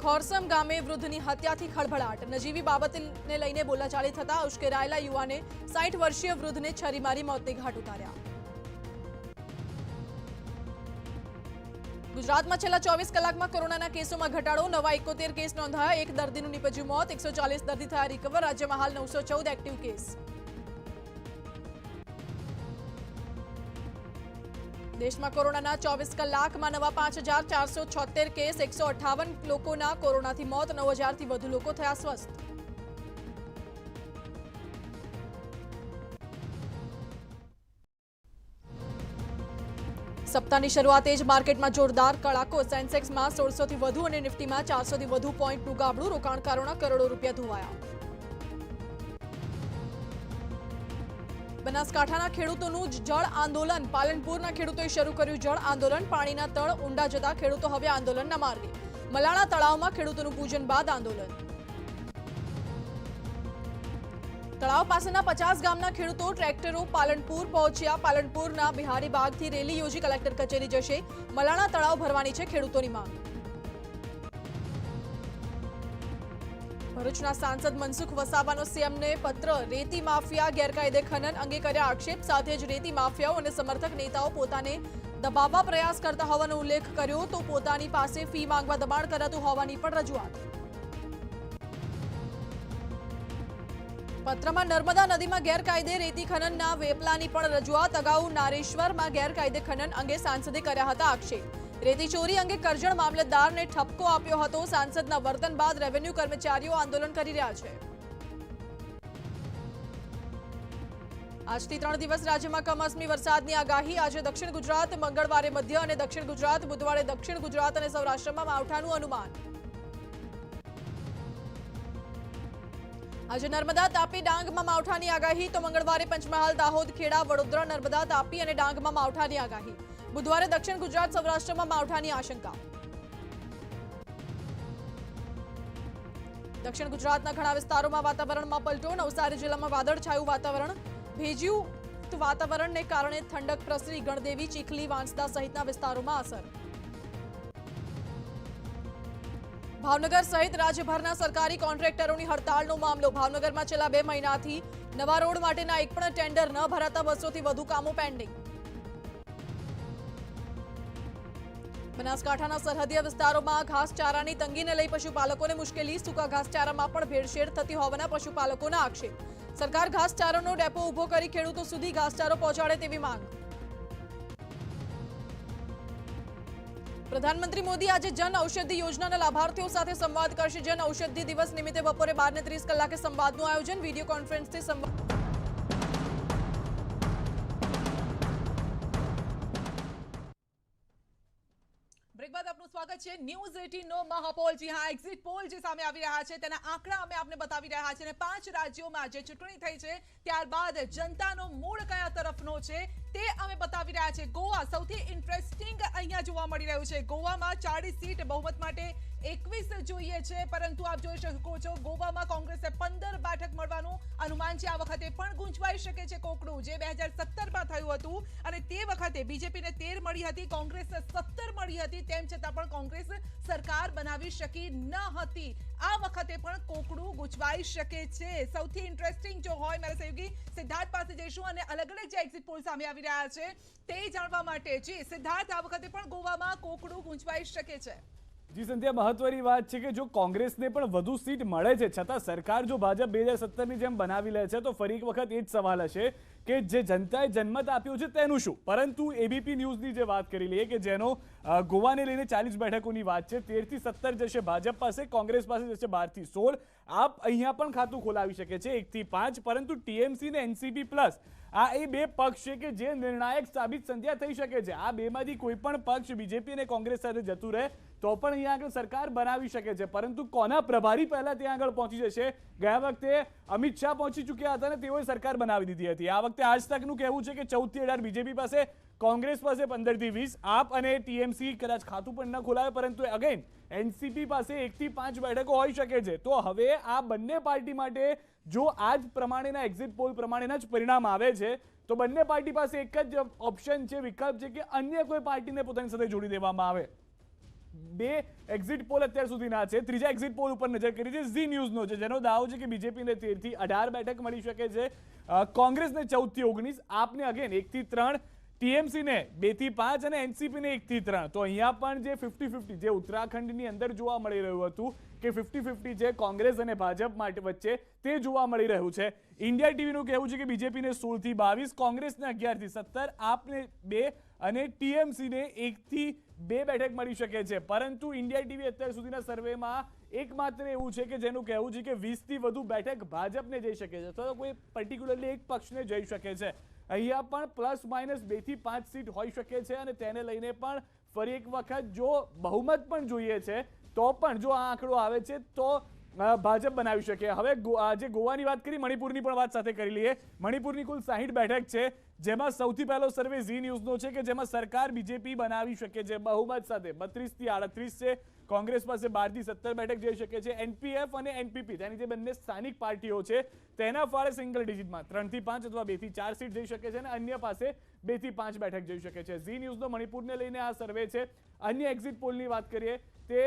ખોરસમ ગામે વૃદ્ધની હત્યાથી ખળભળાટ. નજીવી બાબતને લઈને બોલાચાલી થતા ઉશ્કેરાયેલા યુવાને 60 વર્ષીય વૃદ્ધને છરી મારી મોતને ઘાટ ઉતાર્યા. ગુજરાતમાં છેલ્લા 24 કલાકમાં કોરોનાના કેસોમાં ઘટાડો. નવા 71 કેસ નોંધાયા. એક દર્દીનું નીપજ્યું મોત. 140 દર્દી થયા રિકવર. રાજ્યમાં હાલ 914 એક્ટિવ કેસ. દેશમાં કોરોનાના 24 કલાકમાં નવા 5476 કેસ. 158 લોકોના કોરોનાથી મોત. 9000થી વધુ લોકો થયા સ્વસ્થ. સપ્તાહની શરૂઆતે જ માર્કેટમાં જોરદાર કડાકો. સેન્સેક્સમાં 1600થી વધુ અને નિફ્ટીમાં 400થી વધુ પોઈન્ટનું ગાબડું. રોકાણકારોના કરોડો રૂપિયા ધોવાયા. બનાસકાંઠાના ખેડૂતોનું જળ આંદોલન. પાલનપુરના ખેડૂતોએ શરૂ કર્યું જળ આંદોલન. પાણીના તળ ઊંડા જતા ખેડૂતો હવે આંદોલનના માર્ગે. મલાણા તળાવમાં ખેડૂતોનું પૂજન બાદ આંદોલન. તળાવ પાસેના 50 ગામના ખેડૂતો ટ્રેક્ટરો પાલનપુર પહોંચ્યા. પાલનપુરના બિહારી બાગથી રેલી યોજી કલેક્ટર કચેરી જશે. મલાણા તળાવ ભરવાની છે ખેડૂતોની માંગ. ભરૂચના સાંસદ મનસુખ વસાવાનો સીએમને પત્ર. રેતી માફિયા ગેરકાયદે ખનન અંગે કર્યા આક્ષેપ. સાથે જ રેતી માફિયાઓ અને સમર્થક નેતાઓ પોતાને દબાવવા પ્રયાસ કરતા હોવાનો ઉલ્લેખ કર્યો. તો પોતાની પાસે ફી માંગવા દબાણ કરાતું હોવાની પણ રજૂઆત. પત્રમાં નર્મદા નદીમાં ગેરકાયદે રેતી ખનનના વેપલાની પણ રજૂઆત. અગાઉ નારેશ્વરમાં ગેરકાયદે ખનન અંગે સાંસદે કર્યા હતા આક્ષેપ. રેતી ચોરી અંગે કરજણ મામલતદારને ઠપકો આપ્યો હતો. સાંસદના વર્તન બાદ રેવન્યુ કર્મચારીઓ આંદોલન કરી રહ્યા છે. આજથી 3 દિવસ રાજ્યમાં કમોસમી વરસાદની આગાહી. આજે દક્ષિણ ગુજરાત, મંગળવારે મધ્ય અને દક્ષિણ ગુજરાત, બુધવારે દક્ષિણ ગુજરાત અને સૌરાષ્ટ્રમાં માવઠાનું અનુમાન. આજે નર્મદા, તાપી, ડાંગમાં માવઠાની આગાહી. તો મંગળવારે પંચમહાલ, દાહોદ, ખેડા, વડોદરા, નર્મદા, તાપી અને ડાંગમાં માવઠાની આગાહી. બુધવારે દક્ષિણ ગુજરાત, સૌરાષ્ટ્રમાં માવઠાની આશંકા. દક્ષિણ ગુજરાતના ઘણા વિસ્તારોમાં વાતાવરણમાં પલટો. નવસારી જિલ્લામાં વાદળછાયું વાતાવરણ. ભેજયુક્ત વાતાવરણને કારણે ઠંડક પ્રસરી. ગણદેવી, ચીખલી, વાંસદા સહિતના વિસ્તારોમાં અસર. ભાવનગર સહિત રાજ્યભરના સરકારી કોન્ટ્રાક્ટરોની હડતાળનો મામલો. ભાવનગરમાં છેલ્લા 2 મહિનાથી નવા રોડ માટેના એક પણ ટેન્ડર ન ભરાતા 200 થી વધુ કામો પેન્ડિંગ. બનાસકાંઠાના સરહદીય વિસ્તારોમાં ઘાસચારાની તંગીને લઈ પશુપાલકોને મુશ્કેલી. સૂકા ઘાસચારામાં પણ ભેળસેળ થતી હોવાના પશુપાલકોના આક્ષેપ. સરકાર ઘાસચારાનો ડેપો ઉભો કરી ખેડૂતો સુધી ઘાસચારો પહોંચાડે તેવી માંગ. પ્રધાનમંત્રી મોદી આજે જન ઔષધિ યોજનાના લાભાર્થીઓ સાથે સંવાદ કરશે. જન ઔષધિ દિવસ નિમિત્તે બપોરે 12:30 સંવાદનું આયોજન. વિડીયો કોન્ફરન્સથી સંવાદ. બ્રેક બાદ આપનું સ્વાગત છે ન્યૂઝ 18 નો મહાપોલ. જી હા, એક્ઝિટ પોલ જે સામે આવી રહ્યા છે તેના આંકડા અમે આપને બતાવી રહ્યા છે અને 5 રાજ્યોમાં જે ચૂંટણી થઈ છે ત્યારબાદ જનતાનો મૂળ કયા તરફનો છે તે અમે બતાવી રહ્યા છે. ગોવા સૌથી ઇન્ટરેસ્ટિંગ અહીંયા જોવા મળી રહ્યું છે. ગોવામાં 40 સીટ બહુમત માટે 21 જોઈએ છે, પરંતુ આપ જોઈ શકો છો ગોવામાં કોંગ્રેસે 15 બેઠક મળવાનું અનુમાન છે. આ વખતે પણ ગુંચવાઈ શકે છે કોકડું, જે 2017માં થયું હતું અને તે વખતે બીજેપીને 13 મળી હતી, કોંગ્રેસને 17 મળી હતી. તેમ છતાં પણ કોંગ્રેસ સરકાર બનાવી શકી ન હતી. આ વખતે પણ કોકડું ગુંચવાઈ શકે છે. સૌથી ઇન્ટરેસ્ટિંગ જો હોય, મારા સહયોગી સિદ્ધાર્થ પાસે જઈશું અને અલગ અલગ જે એક્ઝિટ પોલ સામે આવી રહ્યા છે તે જાણવા માટે. જી સિદ્ધાર્થ, આ વખતે પણ ગોવામાં કોકડું ગુંચવાઈ શકે છે. જી સંધ્યા, મહત્વની વાત છે કે જો કોંગ્રેસને પણ વધુ સીટ મળે છે છતાં સરકાર જો ભાજપ 2017ની જેમ બનાવી લે છે તો ફરી એક વખત એ જ સવાલ હશે કે જે જનતાએ જનમત આપ્યો છે તેનું શું. પરંતુ એબીપી ન્યૂઝની જે વાત કરી લઈએ કે જેનો ગોવાને લઈને 40 બેઠકોની વાત છે, 13 થી 17 જશે ભાજપ પાસે, કોંગ્રેસ પાસે જશે 12 થી 16. આપ અહીંયા પણ ખાતું ખોલાવી શકે છે 1 થી 5, પરંતુ ટીએમસી ને એનસીપી પ્લસ આ એ 2 પક્ષ છે કે જે નિર્ણાયક સાબિત સંધ્યા થઈ શકે છે. આ બેમાંથી કોઈ પણ પક્ષ બીજેપી અને કોંગ્રેસ સાથે જતું રહે તો પણ અહીંયા આગળ સરકાર બનાવી શકે છે, પરંતુ કોના પ્રભારી પહેલા ત્યાં આગળ પહોંચી જશે. ગયા વખતે અમિત શાહ પહોંચી ચૂક્યા હતા અને તેઓએ સરકાર બનાવી દીધી હતી. આ વખતે આજ તકનું કહેવું છે કે 14 થી 18 બીજેપી પાસે, કોંગ્રેસ પાસે 15 થી 20, આપ અને ટીએમસી કદાચ ખાતું પણ ન ખોલાવે, પરંતુ અગેન એનસીપી પાસે 1 થી 5 બેઠકો હોઈ શકે છે. તો હવે આ બંને પાર્ટી માટે જો આ જ પ્રમાણેના એક્ઝિટ પોલ પ્રમાણેના જ પરિણામ આવે છે તો બંને પાર્ટી પાસે એક જ ઓપ્શન છે, વિકલ્પ છે કે અન્ય કોઈ પાર્ટીને પોતાની સાથે જોડી દેવામાં આવે. 2 એક્ઝિટ પોલ અત્યાર સુધીના છે. ત્રીજા એક્ઝિટ પોલ ઉપર નજર કરી છે ઝી ન્યૂઝનો છે, જેનો દાવો છે કે બીજેપીને 13 થી 18 બેઠક મળી શકે છે, કોંગ્રેસને 14 થી 19, આપને અગેન 1 થી 3, ટીએમસીને 2 થી 5 અને એનસીપીને 1 થી 3. તો અહીંયા પણ જે 50-50 જે ઉત્તરાખંડની અંદર જોવા મળી રહ્યું હતું કે 50-50 છે કોંગ્રેસ અને ભાજપ માટે વચ્ચે, તે જોવા મળી રહ્યું છે. ઇન્ડિયા ટીવીનું કહેવું છે કે બીજેપીને 16 થી 22, કોંગ્રેસને 11 થી 17, આપને 2 અને ટીએમસીને 1 થી 2 બેઠક મળી શકે છે. પરંતુ ઇન્ડિયા ટીવી અત્યાર સુધીના સર્વેમાં એકમાત્ર એવું છે કે જેનું કહેવું છે કે 20 થી વધુ બેઠક ભાજપને જઈ શકે છે, તો કોઈ પર્ટિક્યુલરલી એક પક્ષને જઈ શકે છે. અહીંયા પણ પ્લસ માઇનસ 2 થી 5 સીટ હોઈ શકે છે અને તેને લઈને પણ ફરી એક વખત જો બહુમત પણ જોઈએ છે તો પણ જો આ આંકડો આવે છે તો ભાજપ બનાવી શકે. હવે જે ગોવાની વાત કરી, મણિપુરની પણ વાત સાથે કરી લઈએ. મણિપુરની કુલ 60 બેઠક છે, જેમાં સૌથી પહેલો સર્વે ઝી ન્યૂઝનો છે કે જેમાં સરકાર બીજેપી બનાવી શકે છે બહુમત સાથે. 32 થી 38 છે, કોંગ્રેસ પાસે 12 થી 17 બેઠક જઈ શકે છે. એનપીએફ અને એનપીપી તેની જે બંને સ્થાનિક પાર્ટીઓ છે તેના ફાળે સિંગલ ડિજિટમાં 3 થી 5 અથવા 2 થી 4 સીટ જઈ શકે છે અને અન્ય પાસે 2 થી 5 બેઠક જઈ શકે છે. ઝી ન્યૂઝનો મણિપુરને લઈને આ સર્વે છે. અન્ય એક્ઝિટ પોલની વાત કરીએ તે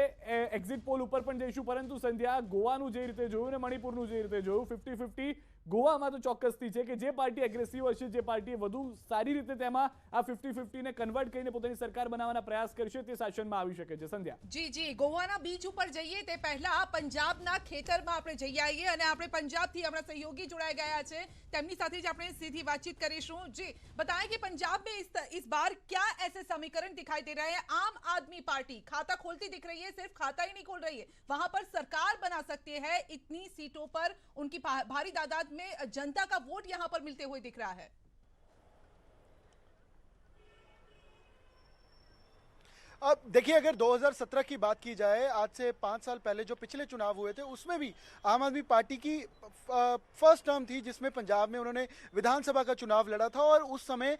એક્ઝિટ પોલ ઉપર પણ જઈશું, પરંતુ સંધ્યા ગોવાનું જે રીતે જોયું ને મણિપુરનું જે રીતે જોયું, 50-50 ગોવામાં તો ચોક્કસથી છે કે જે પાર્ટી એગ્રેસિવ હશે, જે પાર્ટી વધુ સારી રીતે તેમાં આ 50-50 ને કન્વર્ટ કરીને પોતાની સરકાર બનાવવાના પ્રયાસ કરશે તે શાસનમાં આવી શકે છે. સંધ્યા, જી ગોવાના બીચ ઉપર જઈએ તે પહેલા પંજાબના ખેતરમાં આપણે જઈ આવીએ અને આપણે પંજાબથી આપણા સહયોગી જોડાઈ ગયા છે, તેમની સાથે જ આપણે સીધી बातचीत करीશું. जी बताएं कि पंजाब में इस बार क्या ऐसे समीकरण दिखाई दे रहे हैं? आम आदमी पार्टी खाता खोलती दिख रही है, सिर्फ खाता ही नहीं खोल रही है, वहां पर सरकार बना सकती है. इतनी सीटों पर उनकी भारी तादाद में जनता का वोट यहां पर मिलते हुए दिख रहा है. अब देखिए, अगर 2017 की बात की जाए, आज से 5 साल पहले जो पिछले चुनाव हुए थे उसमें भी आम आदमी पार्टी की फर्स्ट टर्म थी जिसमें पंजाब में उन्होंने विधानसभा का चुनाव लड़ा था और उस समय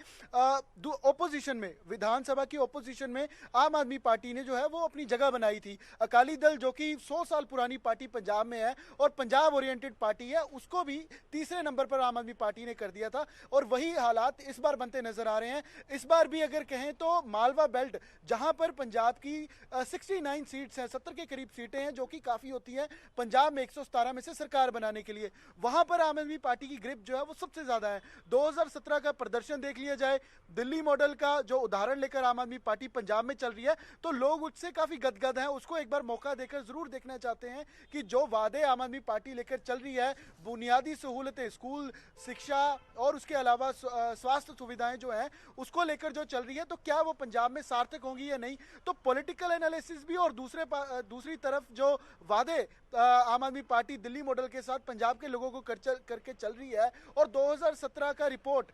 ओपोजिशन में, विधानसभा की ओपोजिशन में आम आदमी पार्टी ने जो है वो अपनी जगह बनाई थी. अकाली दल जो कि 100 साल पुरानी पार्टी पंजाब में है और पंजाब ओरिएंटेड पार्टी है, उसको भी तीसरे नंबर पर आम आदमी पार्टी ने कर दिया था और वही हालात इस बार बनते नजर आ रहे हैं. इस बार भी अगर कहें तो मालवा बेल्ट, जहां पर पंजाब की 69 सीट्स हैं, 70 के करीब सीटें हैं जो कि काफी होती हैं पंजाब में 117 में से सरकार बनाने के लिए, वहां पर आम आदमी पार्टी की ग्रिप जो है वो सबसे ज्यादा है. 2017 का प्रदर्शन देख लिया जाए, दिल्ली मॉडल का जो उदाहरण लेकर आम आदमी पार्टी पंजाब में चल रही है, तो लोग उससे काफी गदगद हैं. उसको एक बार मौका देकर जरूर देखना चाहते हैं कि जो वादे आम आदमी पार्टी लेकर चल रही है, बुनियादी सहूलतें, स्कूल, शिक्षा और उसके अलावा स्वास्थ्य सुविधाएं जो है उसको लेकर जो चल रही है, तो क्या वो पंजाब में सार्थक होंगी या नहीं. तो पॉलिटिकल एनालिसिस भी और दूसरी तरफ जो वादे आम आदमी पार्टी दिल्ली मॉडल के साथ पंजाब के लोगों को करके चल रही है, और 2017 का रिपोर्ट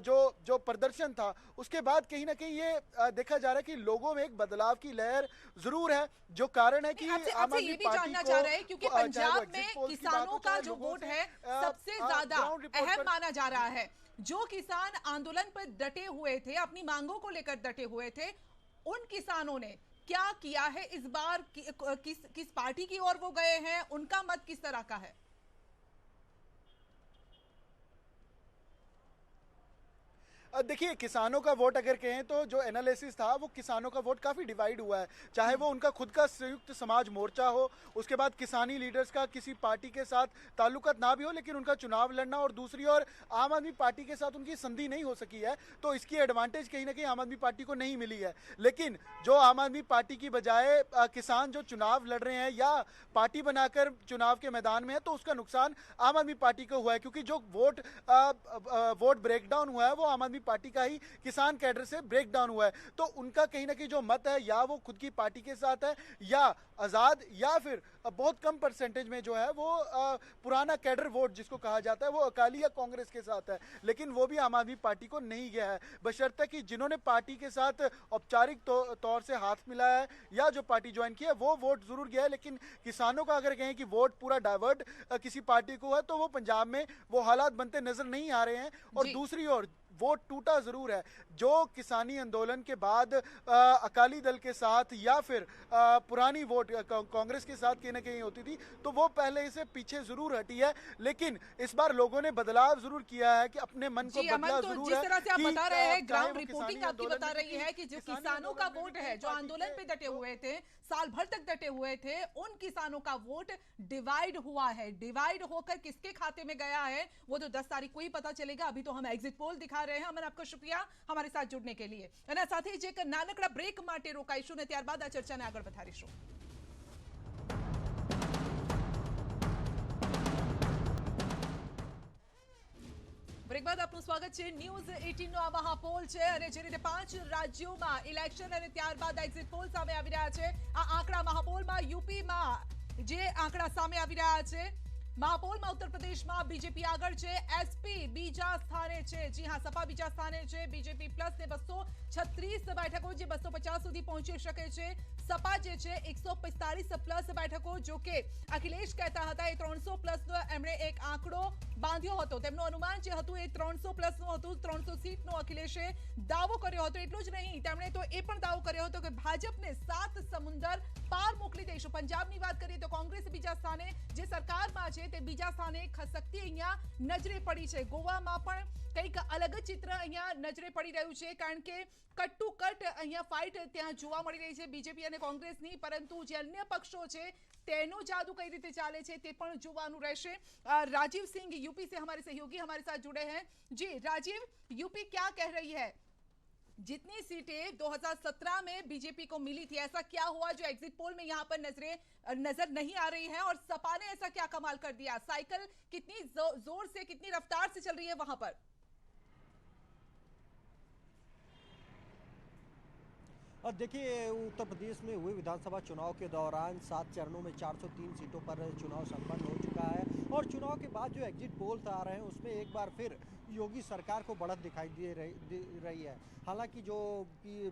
जो प्रदर्शन था उसके बाद कहीं ना कहीं ये देखा जा रहा है कि लोगों में एक बदलाव की लहर जरूर है, जो कारण है कि आम आदमी पार्टी को चाह रहे हैं क्योंकि पंजाब में किसानों का जो वोट है सबसे ज्यादा अहम माना जा रहा है. जो किसान आंदोलन पर डटे हुए थे, अपनी मांगों को लेकर डटे हुए थे, उन किसानों ने क्या किया है इस बार, किस पार्टी की ओर वो गए हैं, उनका मत किस तरह का है? देखिए, किसानों का वोट अगर कहें तो जो एनालिसिस था वो किसानों का वोट काफ़ी डिवाइड हुआ है, चाहे वो उनका खुद का संयुक्त समाज मोर्चा हो, उसके बाद किसानी लीडर्स का किसी पार्टी के साथ ताल्लुकात ना भी हो लेकिन उनका चुनाव लड़ना, और दूसरी ओर आम आदमी पार्टी के साथ उनकी संधि नहीं हो सकी है, तो इसकी एडवांटेज कहीं ना कहीं आम आदमी पार्टी को नहीं मिली है. लेकिन जो आम आदमी पार्टी की बजाय किसान जो चुनाव लड़ रहे हैं या पार्टी बनाकर चुनाव के मैदान में है, तो उसका नुकसान आम आदमी पार्टी को हुआ है, क्योंकि जो वोट ब्रेकडाउन हुआ है वो आम आदमी पार्टी का ही किसान कैडर से ब्रेक डाउन हुआ है. तो उनका कहीं ना कहीं जो मत है, या वो खुद की पार्टी के साथ है या आजाद, या फिर बहुत कम परसेंटेज में जो है वो पुराना कैडर वोट जिसको कहा जाता है वो अकाली या कांग्रेस के साथ है, लेकिन वो भी आम आदमी पार्टी को नहीं गया है, बशर्ते कि जिन्होंने पार्टी के साथ औपचारिक तौर से हाथ मिलाया है या जो पार्टी ज्वाइन की है वो वोट जरूर गया है. लेकिन किसानों का अगर कहें कि वोट पूरा डाइवर्ट किसी पार्टी को है, तो वो पंजाब में वो हालात बनते नजर नहीं आ रहे हैं. और दूसरी ओर वोट टूटा जरूर है. जो किसानी आंदोलन के बाद अकाली दल के साथ या फिर पुरानी वोट कांग्रेस के साथ कहीं ना कहीं होती थी, तो वो पहले से पीछे जरूर हटी है. लेकिन इस बार लोगों ने बदलाव जरूर किया है कि अपने मन को बदला जरूर है. जिस तरह से आप बता रहे हैं, ग्राउंड रिपोर्टिंग आपकी बता रही है कि जो किसानों का वोट है, जो आंदोलन पे डटे हुए थे, साल भर तक डटे हुए थे, उन किसानों का वोट डिवाइड हुआ है. डिवाइड होकर किसके खाते में गया है वो तो 10 तारीख को ही पता चलेगा. अभी तो हम एग्जिट पोल दिखा रहे हैं. अमन, आपको शुक्रिया हमारे साथ जुड़ने के लिए. અને સાથે જ એક નાનકડા બ્રેક માટે રોકાઈશું ને ત્યારબાદ આ ચર્ચાને આગળ વધારીશું. બ્રેક બાદ આપનું સ્વાગત છે. ન્યૂઝ 18 નો આ મહાપોલ છે અને જે રીતે 5 રાજ્યોમાં ઇલેક્શન અને ત્યારબાદ એક્ઝિટ પોલ સામે આવી રહ્યા છે, આ આંકડા મહાપોલમાં યુપીમાં જે આંકડા સામે આવી રહ્યા છે, મહાપોલમાં ઉત્તર પ્રદેશમાં બીજેપી આગળ છે, એસપી બીજા સ્થાને છે. જી હા, સપા બીજા સ્થાને છે, બીજેપી પ્લસ ને 236 બેઠકો જે 250 સુધી પહોંચી શકે છે. સપા જે છે 145 પ્લસ બેઠકો, જો કે અખિલેશ કહેતા હતા એ 300 પ્લસનો એમણે એક આંકડો બાંધ્યો હતો. તેમનું અનુમાન જે હતું એ 300 પ્લસનું હતું. 300 સીટનો અખિલેશે દાવો કર્યો હતો. એટલું જ નહીં, તેમણે તો એ પણ દાવો કર્યો હતો કે ભાજપને 7 સમુંદર પાર મોકલી દઈશું. પંજાબની વાત કરીએ તો કોંગ્રેસ બીજા સ્થાને, જે સરકારમાં છે તે બીજા સ્થાને ખસકતી અહીંયા નજરે પડી છે. ગોવામાં પણ કંઈક અલગ જ ચિત્ર અહીંયા નજરે પડી રહ્યું છે, કારણ કે કટ ટુ કટ અહીંયા ફાઇટ ત્યાં જોવા મળી રહી છે બીજેપી અને કોંગ્રેસની. પરંતુ જે અન્ય પક્ષો છે તેનો जादू कई रीते चाले छे ते पण जोवानुं रहेशे. राजीव सिंह यूपी से हमारे सहयोगी हमारे साथ जुड़े हैं. जी राजीव, यूपी क्या कह रही है? जितनी सीटें 2017 में बीजेपी को मिली थी, ऐसा क्या हुआ जो एग्जिट पोल में यहाँ पर नजर नहीं आ रही है, और सपा ने ऐसा क्या कमाल कर दिया? साइकिल कितनी जोर से, कितनी रफ्तार से चल रही है वहां पर? अब देखिए, उत्तर प्रदेश में हुए विधानसभा चुनाव के दौरान 7 चरणों में 403 सीटों पर चुनाव संपन्न हो चुका है, और चुनाव के बाद जो एग्जिट पोल्स आ रहे हैं उसमें एक बार फिर योगी सरकार को बढ़त दिखाई दे रही है। हालांकि जो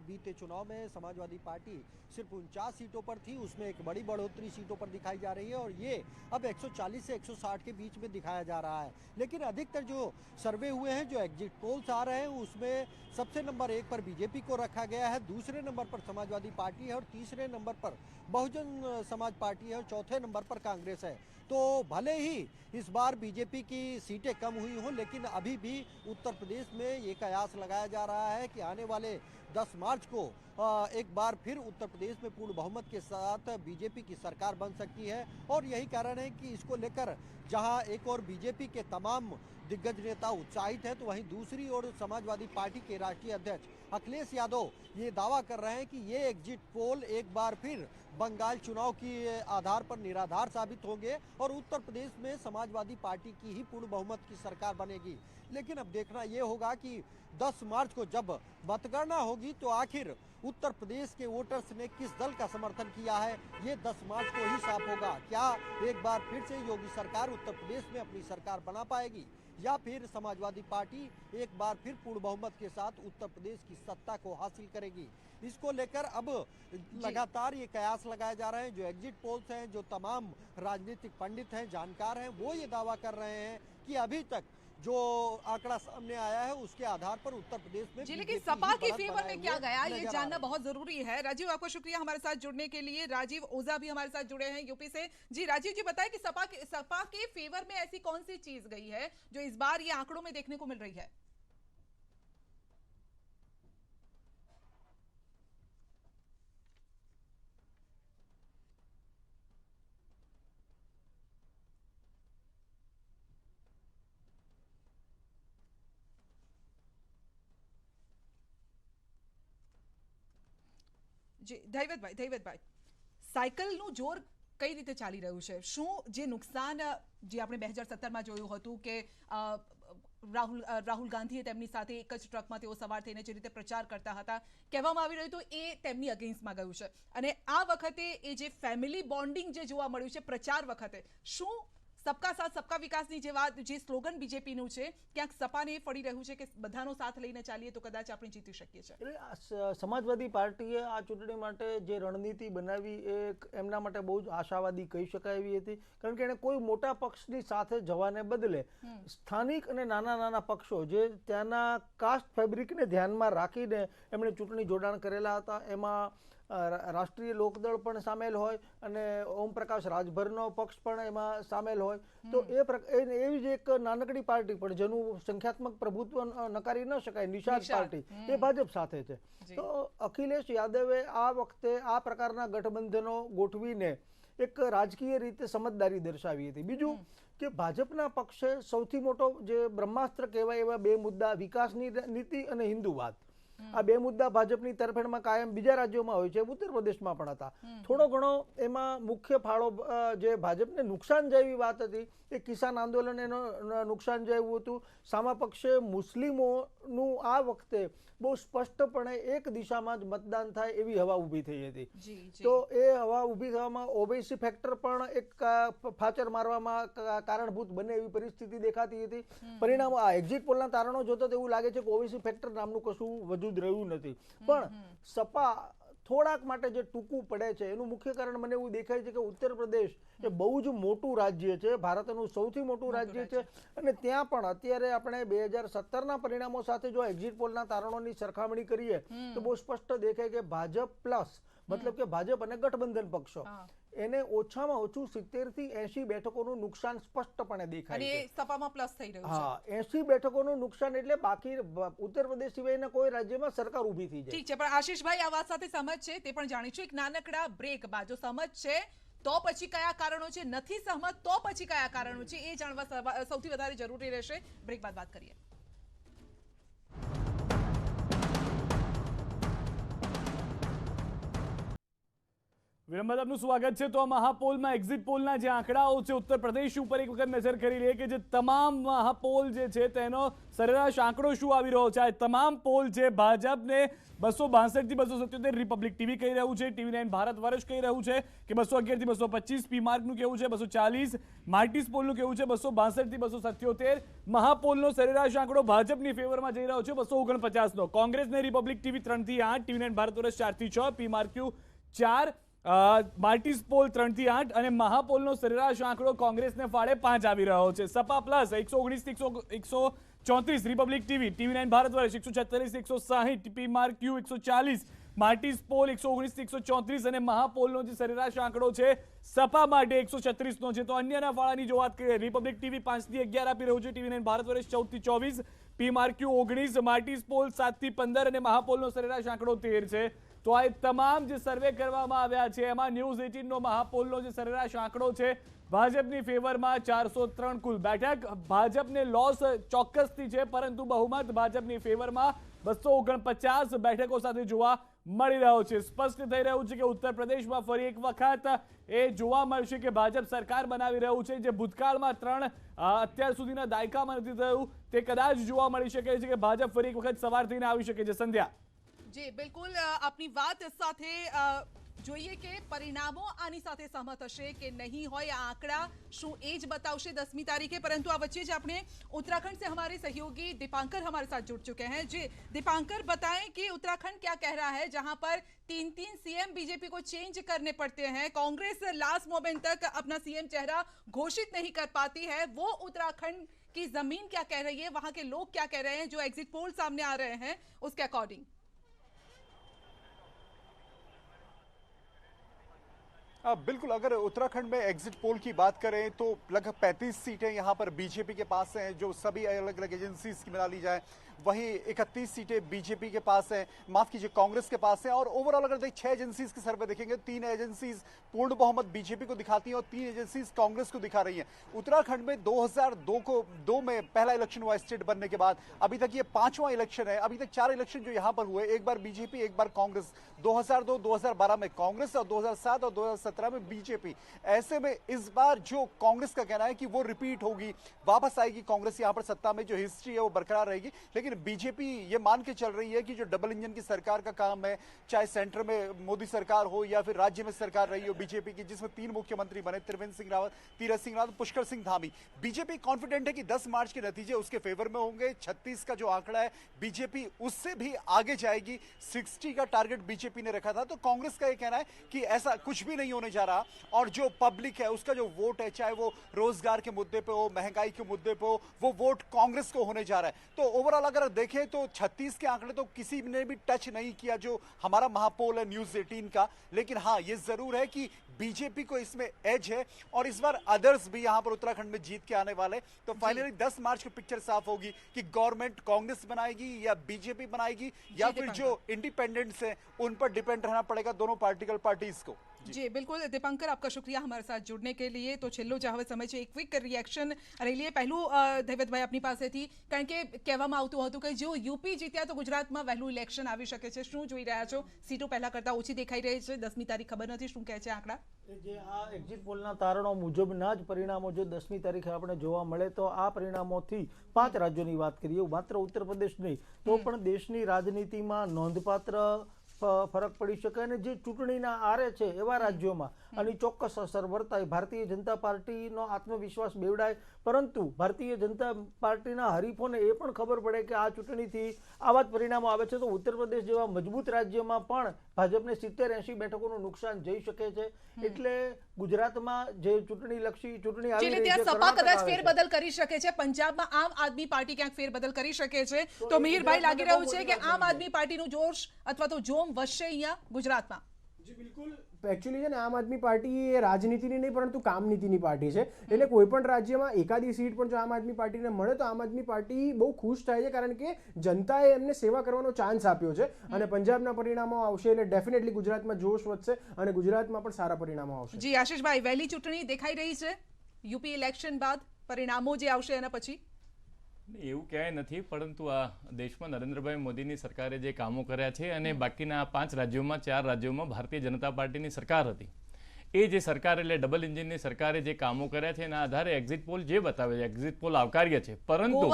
बीते चुनाव में समाजवादी पार्टी सिर्फ 49 सीटों पर थी, उसमें एक बड़ी बढ़ोतरी सीटों पर दिखाई जा रही है, और ये अब 140 से 160 के बीच में दिखाया जा रहा है। लेकिन अधिकतर जो सर्वे हुए हैं, जो एग्जिट पोल्स आ रहे हैं, उसमें सबसे नंबर 1 पर बीजेपी को रखा गया है, दूसरे नंबर पर समाजवादी पार्टी है, और तीसरे नंबर पर बहुजन समाज पार्टी है, और चौथे नंबर पर कांग्रेस है। तो भले ही इस बार बीजेपी की सीटें कम हुई हों, लेकिन अभी भी उत्तर प्रदेश में ये कयास लगाया जा रहा है कि आने वाले 10 मार्च को एक बार फिर उत्तर प्रदेश में पूर्ण बहुमत के साथ बीजेपी की सरकार बन सकती है। और यही कारण है कि इसको लेकर जहां एक और बीजेपी के तमाम दिग्गज नेता उत्साहित हैं, तो वहीं दूसरी ओर समाजवादी पार्टी के राष्ट्रीय अध्यक्ष अखिलेश यादव ये दावा कर रहे हैं कि ये एग्जिट पोल एक बार फिर बंगाल चुनाव के आधार पर निराधार साबित होंगे, और उत्तर प्रदेश में समाजवादी पार्टी की ही पूर्ण बहुमत की सरकार बनेगी। लेकिन अब देखना ये होगा कि 10 मार्च को जब मतगणना होगी तो आखिर उत्तर प्रदेश के वोटर्स ने किस दल का समर्थन किया है, ये 10 मार्च को ही साफ होगा। क्या एक बार फिर से योगी सरकार उत्तर प्रदेश में अपनी सरकार बना पाएगी, या फिर समाजवादी पार्टी एक बार फिर पूर्ण बहुमत के साथ उत्तर प्रदेश की सत्ता को हासिल करेगी? इसको लेकर अब लगातार ये कयास लगाए जा रहे हैं। जो एग्जिट पोल्स हैं, जो तमाम राजनीतिक पंडित हैं, जानकार हैं, वो ये दावा कर रहे हैं कि अभी तक जो आंकड़ा सामने आया है उसके आधार पर उत्तर प्रदेश में, लेकिन सपा के फेवर में क्या गया ये जानना बहुत जरूरी है। राजीव, आपको शुक्रिया हमारे साथ जुड़ने के लिए। राजीव ओझा भी हमारे साथ जुड़े हैं यूपी से। जी राजीव जी, बताएं कि सपा के फेवर में ऐसी कौन सी चीज गई है जो इस बार ये आंकड़ों में देखने को मिल रही है? જી ધૈવતભાઈ, સાયકલનું જોર કઈ રીતે ચાલી રહ્યું છે? શું જે નુકસાન જે આપણે 2017માં જોયું હતું કે રાહુલ ગાંધીએ તેમની સાથે એક જ ટ્રકમાં તેઓ સવાર થઈને જે રીતે પ્રચાર કરતા હતા, કહેવામાં આવી રહ્યું હતું એ તેમની અગેન્સ્ટમાં ગયું છે, અને આ વખતે એ જે ફેમિલી બોન્ડિંગ જે જોવા મળ્યું છે પ્રચાર વખતે, શું सबका साथ सबका विकासની જે વાત, જે સ્લોગન બીજેપીનું છે, ક્યાંક સપાને એ ફળી રહ્યું છે કે બધાનો સાથ લઈને ચાલીએ તો કદાચ આપણે જીતી શકીએ છીએ? એટલે સમાજવાદી પાર્ટીએ આ ચૂંટણી માટે જે રણનીતિ બનાવી એ એમના માટે બહુ જ આશાવાદી કહી શકાય એવી હતી, કારણ કે એણે કોઈ મોટા પક્ષની સાથે જવાને બદલે સ્થાનિક અને નાના નાના પક્ષો જે ત્યાંના કાસ્ટ ફેબ્રિકને ધ્યાનમાં રાખીને એમણે ચૂંટણી જોડાણ કરેલા હતા. એમાં રાષ્ટ્રીય લોકદળ પણ સામેલ હોય અને ઓમ પ્રકાશ રાજભરનો પક્ષ પણ એમાં સામેલ હોય. તો એવી જ એક નાનકડી પાર્ટી પણ જેનું સંખ્યાત્મક પ્રભુત્વ નકારી ન શકાય, નિષાદ પાર્ટી, એ ભાજપ સાથે છે. તો અખિલેશ યાદવે આ વખતે આ પ્રકારના ગઠબંધનો ગોઠવીને એક રાજકીય રીતે સમજદારી દર્શાવી હતી. બીજું કે ભાજપના પક્ષે સૌથી મોટો જે બ્રહ્માસ્ત્ર કહેવાય એવા બે મુદ્દા, વિકાસની નીતિ અને હિન્દુવાદ, આ બે મુદ્દા ભાજપની તરફેણમાં કાયમ બીજા રાજ્યોમાં હોય છે, ઉત્તર પ્રદેશમાં પણ હતા. થોડો ઘણો એમાં મુખ્ય ફાળો જે ભાજપને નુકસાન જેવી વાત હતી એ કિસાન આંદોલન એનું નુકસાન જેવું હતું. સામા પક્ષે મુસ્લિમોનું આ વખતે બહુ સ્પષ્ટપણે એક દિશામાં જ મતદાન થાય એવી હવા ઊભી થઈ હતી. તો એ હવા ઊભી થવામાં ઓબીસી ફેક્ટર પણ એક ફાચર મારવામાં કારણભૂત બને એવી પરિસ્થિતિ દેખાતી હતી. પરિણામ આ એક્ઝિટ પોલના તારણો જોતા એવું લાગે છે કે ઓબીસી ફેક્ટર નામનું કશું વજૂદ રહ્યું નથી. પણ સપા થોડાક માટે જે ટૂંકું પડે છે એનું મુખ્ય કારણ મને એવું દેખાય છે કે ઉત્તર પ્રદેશ એ બહુ જ મોટું રાજ્ય છે, ભારતનું સૌથી મોટું રાજ્ય છે, અને ત્યાં પણ અત્યારે આપણે 2017ના પરિણામો સાથે જો એક્ઝિટ પોલના તારણોની સરખામણી કરીએ તો બહુ સ્પષ્ટ દેખાય કે ભાજપ પ્લસ મતલબ કે ભાજપ અને ગઠબંધન પક્ષો એને ઓછામાં ઓછું 70 થી 80 બેઠકોનું નુકસાન સ્પષ્ટપણે દેખાય છે. અને સપામાં પ્લસ થઈ રહ્યું છે. હા, 80 બેઠકોનું નુકસાન એટલે બાકી ઉત્તર પ્રદેશ સિવાયના કોઈ રાજ્યમાં સરકાર ઊભી થઈ જાય. ઠીક છે, પણ આશીષભાઈ આ વાત સાથે સહમત છે તે પણ જાણીશું. એક નાનકડા બ્રેક બાદ જો સહમત છે તો પછી કયા કારણો છે, નથી સહમત તો પછી કયા કારણો છે, એ જાણવા સૌથી વધારે જરૂરી રહેશે. બ્રેક બાદ વાત કરીએ. વિરમ બાદ આપનું સ્વાગત છે. તો આ મહાપોલમાં એક્ઝિટ પોલના જે આંકડાઓ છે ઉત્તર પ્રદેશ ઉપર એક વખત નજર કરી લઈએ કે જે તમામ મહાપોલ જે છે તેનો સરેરાશ આંકડો શું આવી રહ્યો છે. આ તમામ પોલ છે ભાજપને 262 થી 277, રિપબ્લિક ટીવી કહી રહ્યું છે, TV9 ભારત વર્ષ કહી રહ્યું છે કે 211 થી 225, પી માર્કનું કેવું છે 240, માર્ટિસ પોલનું કેવું છે 262 થી 277. મહાપોલનો સરેરાશ આંકડો ભાજપની ફેવરમાં જઈ રહ્યો છે 249નો. કોંગ્રેસ ને રિપબ્લિક ટીવી 3 થી 8, TV9 ભારત વર્ષ 4 થી 6, પી માર્ક્યુ 4, માર્ટિસ પોલ 3 થી 8 અને મહાપોલનો સરેરાશ આંકડો કોંગ્રેસને ફાળે 5 આવી રહ્યો છે. સપા પ્લસ 119 થી 134, રિપબ્લિક ટીવી, TV9 ભારત વર્ષ 146 160, પી માર્ક્યુ 140, માર્ટિસ પોલ 119 થી 134 અને મહાપોલનો જે સરેરાશ આંકડો છે સપા માટે 136નો છે. તો અન્યના ફાળાની જો વાત કરીએ, રિપબ્લિક ટીવી 5 થી 11 આપી રહ્યું છે, TV9 ભારત વર્ષ 14 થી 24, પી માર્ક્યુ 19, માર્ટિસ પોલ 7 થી 15 અને મહાપોલનો સરેરાશ આંકડો 13 છે. તો આ તમામ જે સર્વે કરવામાં આવ્યા છે એમાં ન્યૂઝ 18નો મહાપોલનો જે સરેરાશ આંકડો છે ભાજપની ફેવરમાં 403 કુલ બેઠક. ભાજપને લોસ ચોક્કસથી છે પરંતુ બહુમત ભાજપની ફેવરમાં 249 બેઠકો સાથે જોવા મળી રહ્યો છે. સ્પષ્ટ થઈ રહ્યું છે કે ઉત્તર પ્રદેશમાં ફરી એક વખત એ જોવા મળશે કે ભાજપ સરકાર બનાવી રહ્યું છે. જે ભૂતકાળમાં 3 અત્યાર સુધીના દાયકામાં નથી થયું તે કદાચ જોવા મળી શકે છે કે ભાજપ ફરી એક વખત સવાર થઈને આવી શકે છે. સંધ્યા જી બિલકુલ, આપની વાત સાથે જોઈએ કે પરિણામો આની સાથે સહમત હશે કે નહીં હોય, આ આંકડા શું એ જ बतावશે 10वीं तारीखे. परंतु आ बच्चे अपने उत्तराखंड से हमारे सहयोगी दीपांकर हमारे साथ जुड़ चुके हैं. जी दीपांकर, बताएं कि उत्तराखंड क्या कह रहा है, जहां पर 3 सीएम बीजेपी को चेंज करने पड़ते हैं, कांग्रेस लास्ट मोमेंट तक अपना सीएम चेहरा घोषित नहीं कर पाती है, वो उत्तराखंड की जमीन क्या कह रही है, वहां के लोग क्या कह रहे हैं, जो एग्जिट पोल सामने आ रहे हैं उसके अकॉर्डिंग. बिल्कुल, अगर उत्तराखंड में एग्जिट पोल की बात करें तो लगभग 35 सीटें यहाँ पर बीजेपी के पास हैं, जो सभी अलग अलग एजेंसीज की मिला ली जाए. वहीं 31 सीटें बीजेपी के पास हैं, माफ कीजिए कांग्रेस के पास हैं. और ओवरऑल अगर देखें 6 एजेंसीज के सर्वे देखेंगे, 3 एजेंसीज पूर्ण बहुमत बीजेपी को दिखाती हैं और 3 एजेंसीज कांग्रेस को दिखा रही हैं. उत्तराखंड में 2002 में पहला इलेक्शन हुआ स्टेट बनने के बाद, अभी तक ये 5वां इलेक्शन है. अभी तक 4 इलेक्शन जो यहाँ पर हुए, एक बार बीजेपी, एक बार कांग्रेस. 2002, 2012 में कांग्रेस और 2007 और 2017 में बीजेपी. ऐसे में इस बार जो कांग्रेस का कहना है कि वो रिपीट होगी, वापस आएगी कांग्रेस यहाँ पर सत्ता में, जो हिस्ट्री है वो बरकरार रहेगी. लेकिन बीजेपी ये मान के चल रही है कि जो डबल इंजन की सरकार का काम है, चाहे सेंटर में मोदी सरकार हो या फिर राज्य में सरकार रही हो बीजेपी की, जिसमें 3 मुख्यमंत्री बने, त्रिवेंद्र सिंह रावत, तीरथ सिंह रावत, पुष्कर सिंह धामी. बीजेपी कॉन्फिडेंट है कि 10 मार्च के नतीजे उसके फेवर में होंगे. 36 का जो आंकड़ा है बीजेपी उससे भी आगे जाएगी. 60 का टारगेट बीजेपी ने रखा था. तो कांग्रेस का ये कहना है कि ऐसा कुछ भी नहीं होने जा रहा और जो पब्लिक है उसका जो वोट है, चाहे वो रोजगार के मुद्दे पे हो, महंगाई के मुद्दे पे हो, वो वोट कांग्रेस को होने जा रहा है. तो ओवरऑल अगर देखें तो 36 के आंकड़े तो किसी ने भी टच नहीं किया जो हमारा महापोल है न्यूज़ 18 का. लेकिन हाँ, ये जरूर है कि बीजेपी को इसमें एज है और इस बार अदर्स भी यहां पर उत्तराखंड में जीत के आने वाले. तो फाइनली 10 मार्च को पिक्चर साफ होगी कि गवर्नमेंट कांग्रेस बनाएगी या बीजेपी बनाएगी या फिर जो इंडिपेंडेंट्स हैं उन पर डिपेंड रहना पड़ेगा दोनों पॉलिटिकल पार्टीज को. जी बिल्कुल दीपांकर, आपका शुक्रिया हमारे साथ जुड़ने के लिए. तो છેલ્લો જે હવે સમય છે એક ક્વિક રિએક્શન લઈ લઈએ. પહેલું દેવેદભાઈ આપની પાસેથી, કારણ કે કહેવામાં આવતું હતું કે જો યુપી જીત્યા તો ગુજરાતમાં વહેલું ઇલેક્શન આવી શકે છે. શું જોઈ રહ્યા છો? સીટો પહેલા કરતા ઓછી દેખાઈ રહી છે, 10મી તારીખ ખબર નથી શું કહે છે આંકડા. જે આ એક્ઝિટ પોલના તારણો મુજબના જ પરિણામો જો 10મી તારીખે આપણે જોવા મળે તો આ પરિણામોથી 5 રાજ્યોની વાત કરીએ, માત્ર ઉત્તર પ્રદેશ નહીં તો પણ દેશની રાજનીતિમાં નોંધપાત્ર ફરક પડી શકે અને જે ચૂંટણીના આરે છે એવા રાજ્યોમાં અને ચોક્કસ અસર વર્તાય. ભારતીય જનતા પાર્ટીનો આત્મવિશ્વાસ બેવડાય, પરંતુ ભારતીય જનતા પાર્ટીના હરીફોને એ પણ ખબર પડે કે આ ચૂંટણીથી આવા જ પરિણામો આવે છે. તો ઉત્તર પ્રદેશ જેવા મજબૂત રાજ્યમાં પણ ભાજપને 70-80 બેઠકોનું નુકસાન જઈ શકે છે. એટલે ગુજરાતમાં જે ચૂંટણીલક્ષી ચૂંટણી આવી રહી છે, સપા કદાચ ફેરબદલ કરી શકે છે, પંજાબમાં આમ આદમી પાર્ટી ક્યાંક ફેરબદલ કરી શકે છે. તો મિહિરભાઈ, લાગી રહ્યું છે કે આમ આદમી પાર્ટીનું જોશ અથવા તો જોમ વધશે અહીંયા ગુજરાતમાં. એકચ્યુઅલી છે ને આમ આદમી પાર્ટી એ રાજનીતિની નહીં પરંતુ કામનીતિની પાર્ટી છે, એટલે કોઈ પણ રાજ્યમાં એકાદી સીટ પણ જો આમ આદમી પાર્ટીને મળે તો આમ આદમી પાર્ટી બહુ ખુશ થાય છે, કારણ કે જનતાએ એમને સેવા કરવાનો ચાન્સ આપ્યો છે અને પંજાબના પરિણામો આવશે એટલે ડેફિનેટલી ગુજરાતમાં જોશ વધશે અને ગુજરાતમાં પણ સારા પરિણામો આવશે. જી આશીષભાઈ, વહેલી ચૂંટણી દેખાઈ રહી છે યુપી ઇલેક્શન બાદ પરિણામો જે આવશે એના પછી? એવું ક્યાંય નથી, પરંતુ આ દેશમાં નરેન્દ્રભાઈ મોદીની સરકારે જે કામો કર્યા છે અને બાકીના 5 રાજ્યોમાં 4 રાજ્યોમાં ભારતીય જનતા પાર્ટીની સરકાર હતી, એ જે સરકાર એટલે ડબલ એન્જિનની સરકારે જે કામો કર્યા છે એના આધારે એક્ઝિટ પોલ જે બતાવે છે, એક્ઝિટ પોલ આવકાર્ય છે, પરંતુ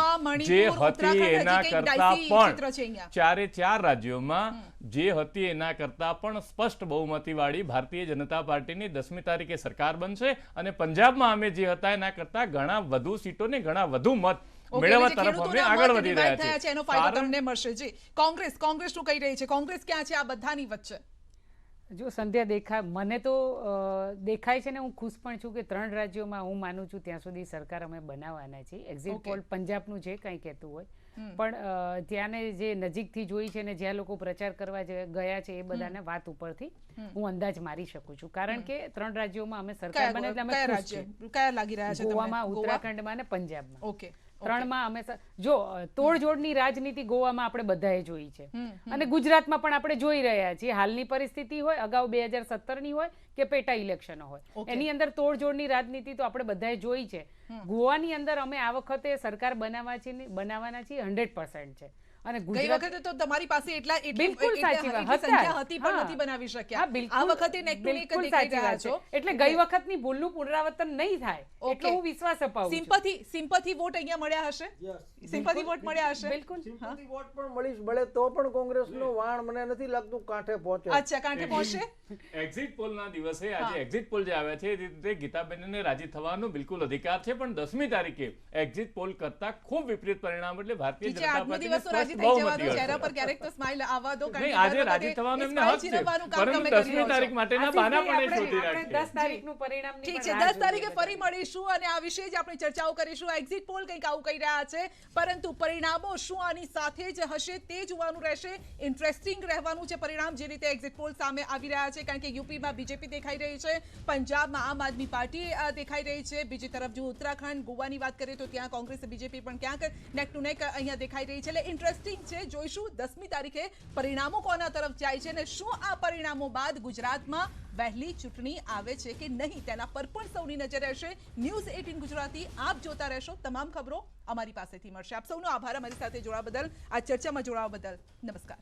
જે હતી એના કરતા પણ 4 રાજ્યોમાં જે હતી એના કરતા પણ સ્પષ્ટ બહુમતીવાળી ભારતીય જનતા પાર્ટીની 10મી તારીખે સરકાર બનશે અને પંજાબમાં અમે જે હતા એના કરતા ઘણા વધુ સીટો ને ઘણા વધુ મત મેળવવા તરફ અમે આગળ વધી રહ્યા છે. એનો ફાયદો તમને મળશે. જી કોંગ્રેસ શું કહી રહી છે? કોંગ્રેસ ક્યાં છે આ બધાની વચ્ચે? જો સંધ્યા, મને તો દેખાય છે ને, હું ખુશ પણ છું કે 3 રાજ્યોમાં હું માનું છું ત્યાં સુધી સરકાર અમે બનાવવાના છીએ. એક્ઝિટ પોલ પંજાબનું જે કંઈ કહેતું હોય પણ ત્યાંને જે નજીકથી જોઈ છે ને જ્યાં લોકો પ્રચાર કરવા ગયા છે એ બધાને વાત ઉપરથી હું અંદાજ મારી શકું છું, કારણ કે 3 રાજ્યોમાં અમે સરકાર બને એટલે અમે ખુશ છીએ. કયા લાગી રહ્યા છે? ગોવામાં, ઉત્તરાખંડમાં અને પંજાબમાં. ઓકે, 3માં અમે જો તોડજોડની રાજનીતિ ગોવામાં આપણે બધાએ જોઈ છે અને ગુજરાતમાં પણ આપણે જોઈ રહ્યા છીએ. હાલની પરિસ્થિતિ હોય, અગાઉ 2017ની હોય કે પેટા ઇલેક્શનો હોય, એની અંદર તોડજોડની રાજનીતિ તો આપણે બધાએ જોઈ છે. ગોવાની અંદર અમે આ વખતે સરકાર બનાવવાના છીએ 100% છે અને ગઈ વખતે તો તમારી પાસે એટલી સંખ્યા હતી પણ નથી બનાવી શક્યા. આ વખતે નેક ટુ નેક દેખાઈ રહ્યા છો એટલે ગઈ વખતની ભૂલનું પુનરાવર્તન નહીં થાય એટલો હું વિશ્વાસ અપાવું છું. સિમ્પથી વોટ અહીંયા મળ્યા હશે? સિમ્પથી વોટ મળ્યા હશે? બિલકુલ સિમ્પથી વોટ પણ મળે તો પણ કોંગ્રેસનો વાણ મને નથી લાગતું કાંઠે પહોંચે. અચ્છા, કાંઠે પહોંચશે. એક્ઝિટ પોલના દિવસે આજે એક્ઝિટ પોલ જે આવ્યા છે એ રીતે ગીતાબેનને રાજી થવાનો બિલકુલ અધિકાર છે, પણ 10મી તારીખે એક્ઝિટ પોલ કરતા ખૂબ વિપરીત પરિણામ એટલે ભારતીય જનતા પાર્ટી ચહેરા પર ક્યારેક તો સ્માઈલ આવવા દો. આજે રાજી થવાનો એમને હક છે, પરંતુ 10મી તારીખ માટેના બાના પણ શોધી રાખીએ. 10 તારીખનું પરિણામ ઠીક છે, 10 તારીખે ફરી મળીશું અને આ વિશે જ આપણે ચર્ચાઓ કરીશું. એક્ઝિટ પોલ કંઈક આવું કહી રહ્યા છે, પરંતુ પરિણામો શું આની સાથે જ હશે તે જોવાનું રહેશે. ઇન્ટરેસ્ટિંગ રહેવાનું છે પરિણામ જે રીતે એક્ઝિટ પોલ સામે આવી રહ્યા છે, કારણ કે યુપીમાં બીજેપી દેખાઈ રહી છે, પંજાબમાં આમ આદમી પાર્ટી દેખાઈ રહી છે, બીજી તરફ જો ઉત્તરાખંડ, ગોવાની વાત કરીએ તો ત્યાં કોંગ્રેસ બીજેપી પણ ક્યાંક નેક ટુ નેક અહીંયા દેખાઈ રહી છે. એટલે ઇન્ટરેસ્ટિંગ છે. જોઈશું 10મી તારીખે પરિણામો કોના તરફ જાય છે અને શું આ પરિણામો બાદ ગુજરાતમાં વહેલી ચૂંટણી આવે છે કે નહીં તેના પર પણ સૌની નજર રહેશે. ન્યૂઝ 18 ગુજરાતી આપ જોતા રહેશો. તમામ ખબરો અમારી પાસેથી મળશે. આપ સૌનો આભાર અમારી સાથે જોડાવા બદલ, આ ચર્ચામાં જોડાવા બદલ. નમસ્કાર.